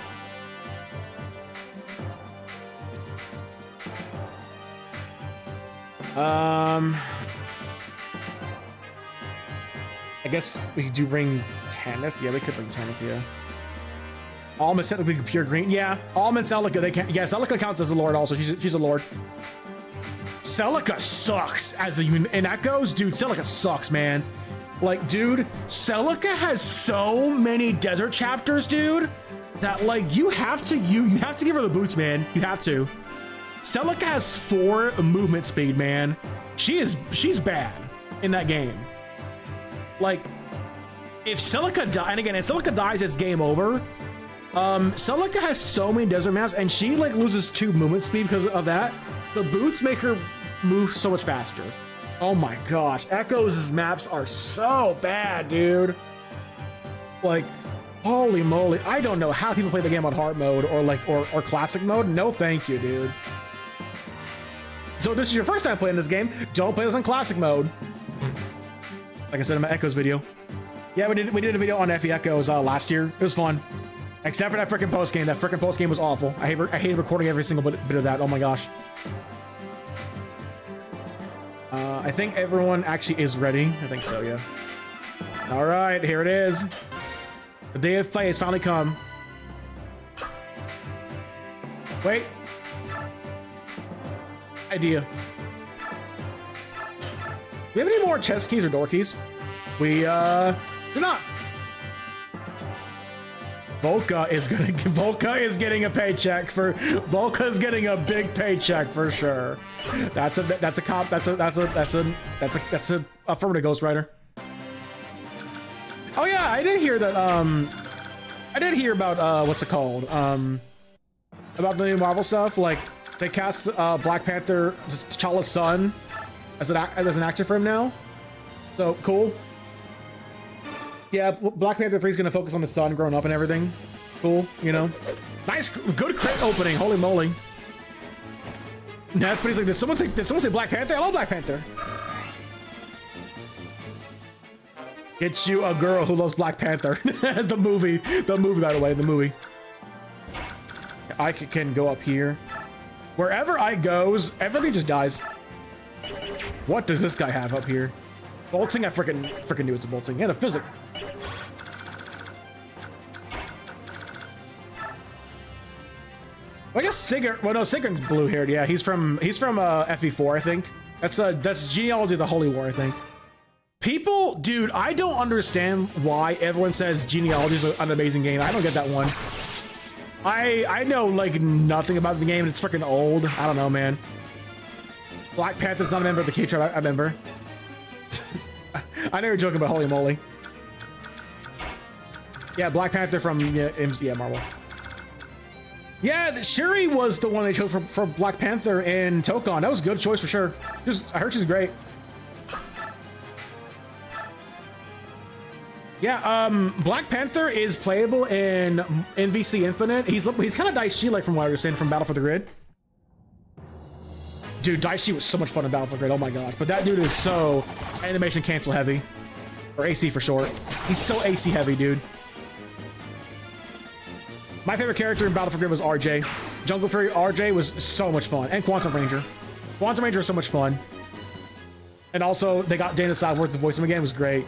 I guess we do bring Tanith. Yeah, we could bring Tanith, yeah. Alm is technically pure green. Yeah, Alm and Celica, they can't. Yeah, Celica counts as a lord also. She's a lord. Celica sucks as a unit. And Echoes, dude, Celica sucks, man. Like, dude, Celica has so many desert chapters, dude, that like you have to give her the boots, man. You have to. Celica has 4 movement speed, man. She's bad in that game. Like, if Celica dies, and again, if Celica dies, it's game over. Celica has so many desert maps, and she like loses 2 movement speed because of that. The boots make her move so much faster. Oh my gosh, Echoes' maps are so bad, dude. Like, holy moly, I don't know how people play the game on hard mode or classic mode. No, thank you, dude. So if this is your first time playing this game, don't play this on classic mode. Like I said in my Echoes video. Yeah, we did a video on FE Echoes last year. It was fun. Except for that freaking post game. That freaking post game was awful. I hated recording every single bit of that. Oh my gosh. I think everyone actually is ready. I think so, yeah. All right, here it is. The day of fight has finally come. Wait. Idea. Do we have any more chest keys or door keys? We do not. Volca is getting a paycheck for Volca's getting a big paycheck for sure. That's a affirmative Ghost Rider. Oh yeah, I did hear that I did hear about what's it called? About the new Marvel stuff. Like they cast Black Panther T'Challa's son as an actor for him now. So cool. Yeah, Black Panther 3 is gonna focus on the son growing up and everything. Cool, you know. Nice, good crit opening. Holy moly. Netflix like, did someone say Black Panther? I love Black Panther. Get you a girl who loves Black Panther. the movie, by the way, the movie. I can go up here. Wherever I goes, everything just dies. What does this guy have up here? Bolting? I freaking knew it's a bolting. And a physic. Well, I guess Sigurd. Well, no, Sigurd's blue-haired. Yeah, he's from FE4, I think. That's genealogy of the Holy War, I think. People, dude, I don't understand why everyone says genealogy is an amazing game. I don't get that one. I know like nothing about the game, and it's freaking old. I don't know, man. Black Panther's not a member of the K tribe. I remember. I know you're joking about holy moly. Yeah, Black Panther from Marvel. Yeah, Shuri was the one they chose for Black Panther in Tokon. That was a good choice for sure. I heard she's great. Yeah, Black Panther is playable in VC Infinite. He's kind of Daishi, like from what I understand from Battle for the Grid. Dude, Daishi was so much fun in Battle for the Grid. Oh my gosh, but that dude is so animation cancel heavy, or AC for short. He's so AC heavy, dude. My favorite character in Battle for Grid was RJ. Jungle Fury RJ was so much fun, and Quantum Ranger. Quantum Ranger was so much fun, and also they got Dana Southworth to voice him again. Was great.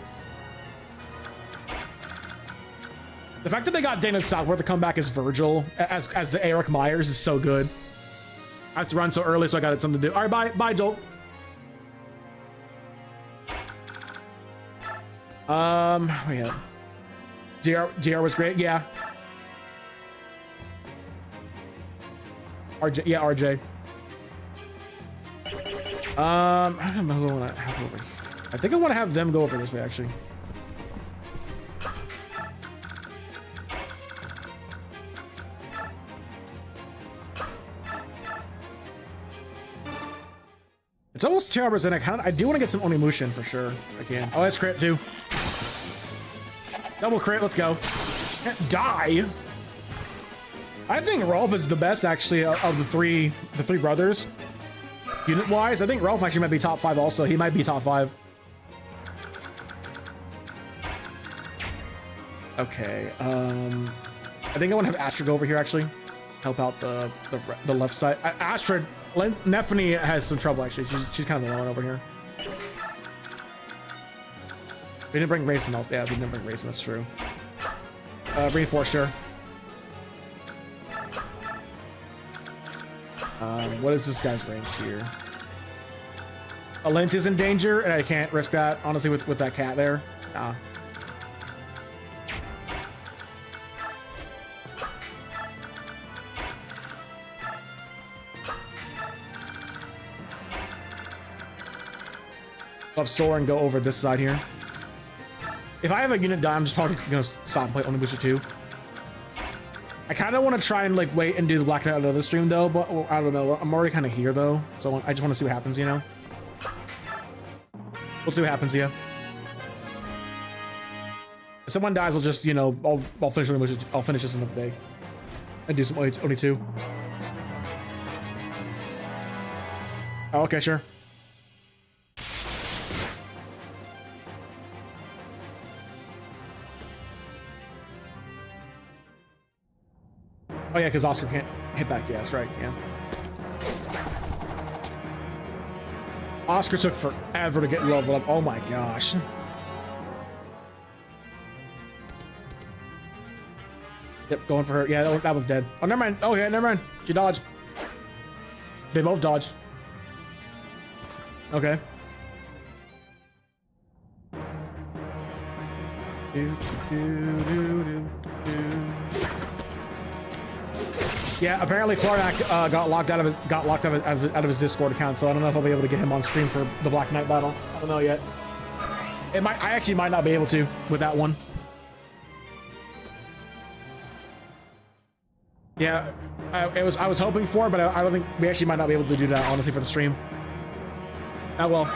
The fact that they got Dana Southworth to come back as Virgil, as Eric Myers, is so good. I have to run so early, so I got something to do. All right, bye, Joel. Yeah. GR was great, yeah. RJ, yeah, RJ. I don't know who I want to have over. I think I want to have them go over this way, actually. It's almost 2 hours in. I do want to get some Onimusha in for sure. I can. Oh, that's crit too. Double crit. Let's go. Can't die. I think Rolf is the best actually of the three brothers. Unit wise, I think Rolf actually might be top 5 also. He might be top 5. Okay. I think I want to have Astra go over here actually. Help out the left side. Astra. Nephany has some trouble actually. She's kind of alone over here. We didn't bring Racing out. Yeah, we didn't bring Racing. That's true. Reinforce sure. What is this guy's range here? Alent is in danger, and I can't risk that honestly with that cat there. Nah. Love Sora and go over this side here. If I have a unit die, I'm just probably gonna stop and play Onimusha 2. I kind of want to try and like wait and do the Black Knight out of the stream though, but well, I don't know. I'm already kind of here though, so I just want to see what happens, you know. We'll see what happens, yeah. If someone dies, I'll just, you know, I'll finish Onimusha. I'll finish this another day. And do some Oni 2. Oh, okay, sure. Oh yeah, because Oscar can't hit back. Yeah, that's right. Yeah. Oscar took forever to get leveled up. Oh my gosh. Yep, going for her. Yeah, that one's dead. Oh, never mind. Oh yeah, never mind. She dodged. They both dodged. Okay. Yeah, apparently Clarnak got locked out of his Discord account, so I don't know if I'll be able to get him on stream for the Black Knight battle. I don't know yet. I actually might not be able to with that one. Yeah, I was hoping for, but I don't think we actually might not be able to do that honestly for the stream. Oh well.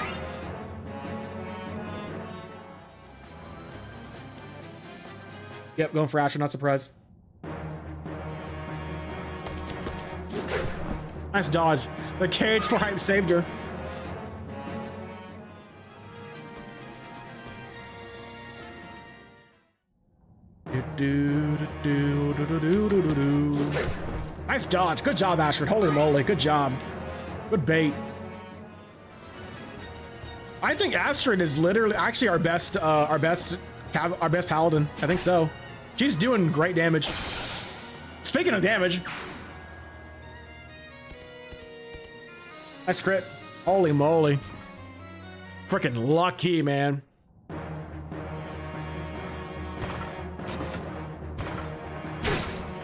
Yep, going for Asher, not surprised. Nice dodge. The cage for hype saved her. Nice dodge. Good job, Astrid. Holy moly. Good job. Good bait. I think Astrid is literally actually our best paladin. I think so. She's doing great damage. Speaking of damage, Nice crit. Holy moly. Freaking lucky, man.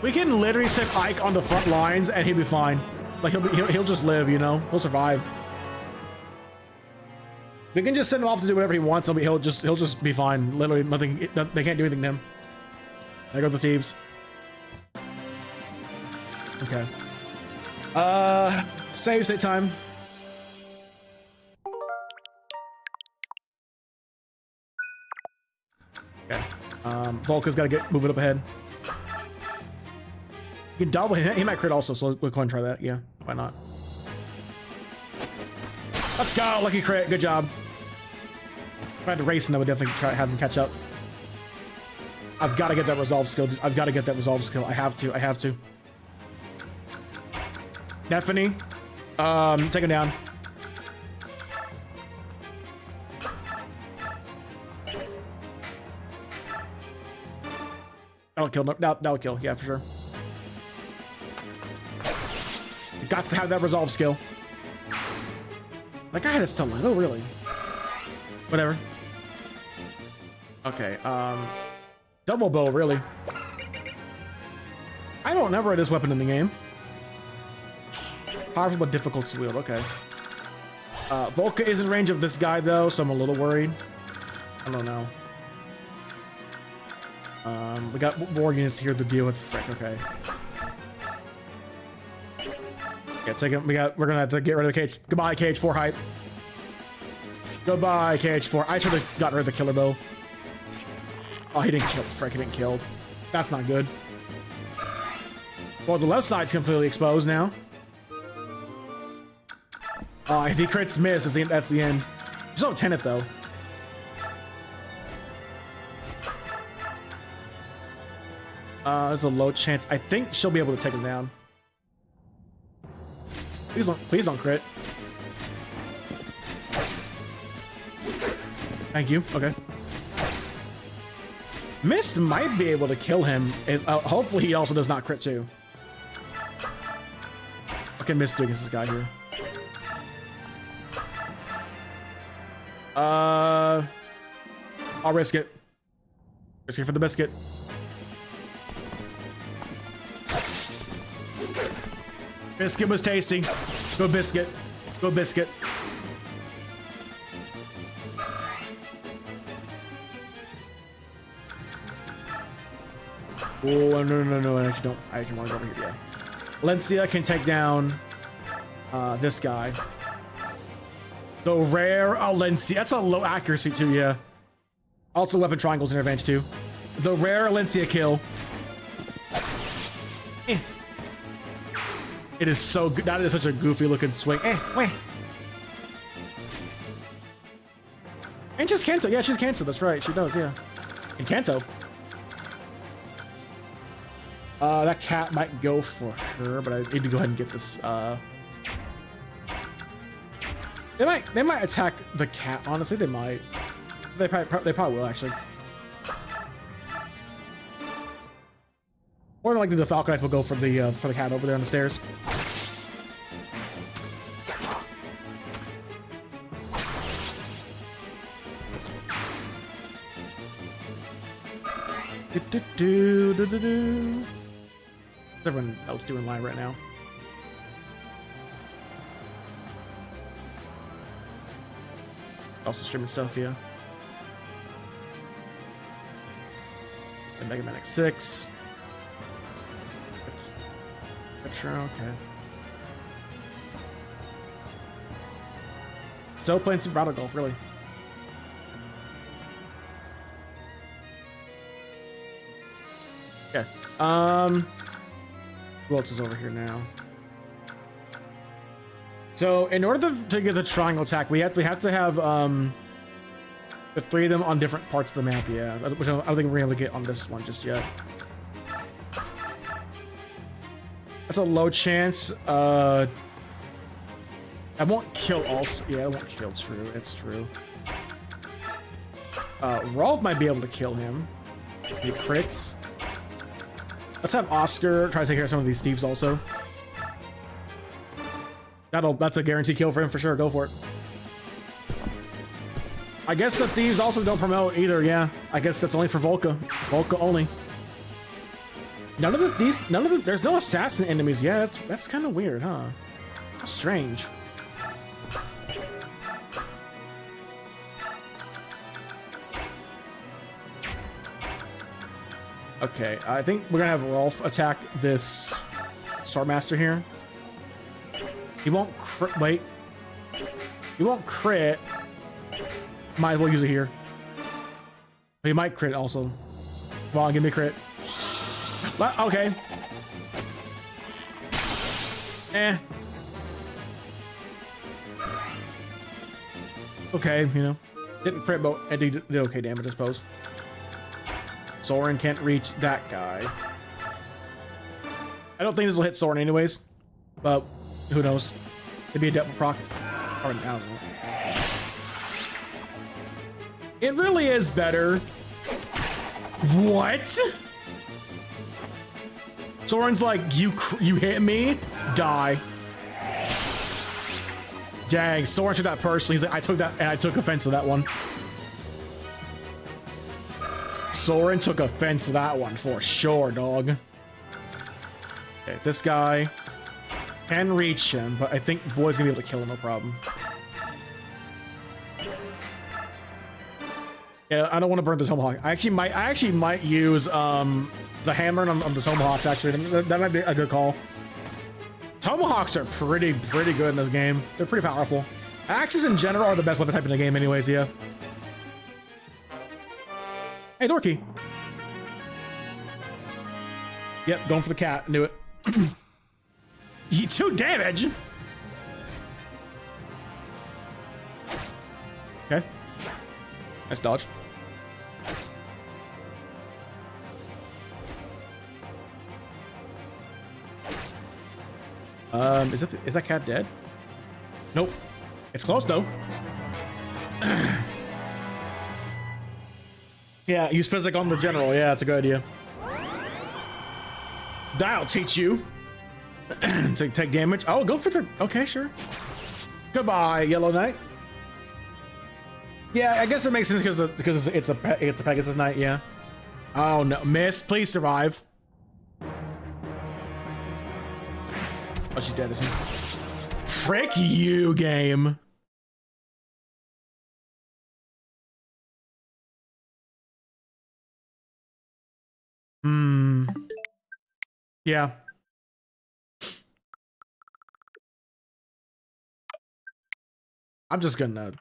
We can literally send Ike on the front lines and he'll be fine. Like he'll just live, you know? He'll survive. We can just send him off to do whatever he wants. He'll just be fine. Literally nothing. They can't do anything to him. There go the thieves. Okay. Save state time. Okay. Volka's gotta get moving up ahead. You can double him. He might crit also, so we'll go ahead and try that. Yeah, why not? Let's go, lucky crit. Good job. If I had to race, and I would definitely try to have him catch up. I've got to get that resolve skill. I've got to get that resolve skill. I have to. I have to. Stephanie, take him down. That'll kill. That'll kill. Yeah, for sure. You got to have that resolve skill. That guy had a stiletto, really. Whatever. Okay, double bow, really. I don't never rate this weapon in the game. Powerful but difficult to wield, okay. Volka is in range of this guy, though, so I'm a little worried. I don't know. We got more units here to deal with. Frick, okay. Yeah, take him. We're gonna have to get rid of the cage. Goodbye, KH4 hype. Goodbye, KH4. I should have gotten rid of the killer bow. Oh, he didn't kill. Frick, he didn't kill. That's not good. Well, the left side's completely exposed now. Oh, if he crits miss, that's the end. Just don't tenet though. There's a low chance. I think she'll be able to take him down. Please don't crit. Thank you. Okay. Mist might be able to kill him. Hopefully he also does not crit too. Okay, Mist do against this guy here. I'll risk it. Risk it for the biscuit. Biscuit was tasty. Go biscuit. Go biscuit. Oh, no. I actually don't. I actually want to go over here. Yeah. Lencia can take down this guy. The rare Alencia. That's a low accuracy too, yeah. Also, weapon triangles in advantage too. The rare Alencia kill. It is so good. That is such a goofy looking swing. Wait. And just cancel. Yeah, she's canceled. That's right. She does, yeah. And cancel. That cat might go for her, but I need to go ahead and get this. They might attack the cat. Honestly, they might. They probably will actually. More than likely, the Falcon Knights will go for the cat over there on the stairs. Everyone else doing live right now. Also streaming stuff, yeah. And Mega Man X6. Petra, okay. Still playing some Battle Golf, really. Okay. Who else is over here now? So, in order to get the triangle attack, we have to have the three of them on different parts of the map. Yeah, which I don't think we're able to get on this one just yet. That's a low chance. I won't kill also. Yeah, I won't kill. True, it's true. Rolf might be able to kill him. He crits. Let's have Oscar try to take care of some of these thieves also. That's a guaranteed kill for him for sure. Go for it. I guess the thieves also don't promote either. Yeah, I guess that's only for Volca. Volca only. There's no assassin enemies. Yeah, that's kind of weird, huh? How strange. Okay, I think we're gonna have Rolf attack this Swordmaster here. He won't wait. He won't crit. Might as well use it here. He might crit also. Come on, give me a crit. Okay. Okay, you know. Didn't crit, but it did okay damage, I suppose. Soren can't reach that guy. I don't think this will hit Soren anyways, but who knows? It'd be a depth proc. Or, I don't know. It really is better. What? Soren's like, you hit me? Die. Dang, Soren took that personally. He's like, I took that, and I took offense to that one. Soren took offense to that one for sure, dog. Okay, this guy can reach him, but I think Boy's gonna be able to kill him, no problem. Yeah, I don't want to burn the Tomahawk. I actually might use the hammer on the Tomahawks. Actually, that might be a good call. Tomahawks are pretty good in this game. They're pretty powerful. Axes in general are the best weapon type in the game, anyways. Yeah. Hey, Dorky. Yep, going for the cat. Knew it. 2 damage. Okay. Nice dodge. Is that cat dead? Nope. It's close though. Yeah, use physic on the general. Yeah, it's a good idea. That'll teach you. Take damage. Oh, go for the. Okay, sure. Goodbye, Yellow Knight. Yeah, I guess it makes sense because it's a Pegasus Knight. Yeah. Oh no, miss. Please survive. Oh, she's dead, isn't she? Frick you, game. Yeah. I'm just gonna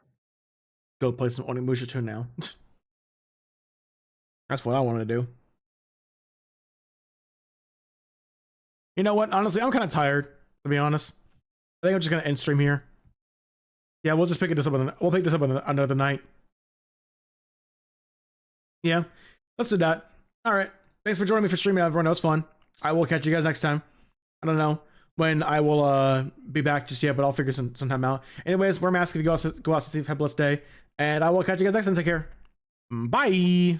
go play some Onimusha 2 now. That's what I want to do. You know what? Honestly, I'm kind of tired, to be honest. I think I'm just gonna end stream here. Yeah, we'll just pick this up. We'll pick this up another night. Yeah, let's do that. All right. Thanks for joining me for streaming, everyone. That was fun. I will catch you guys next time. I don't know when I will be back just yet, but I'll figure some time out. Anyways, wear masks if you go out to see. Have a blessed day, and I will catch you guys next time. Take care. Bye.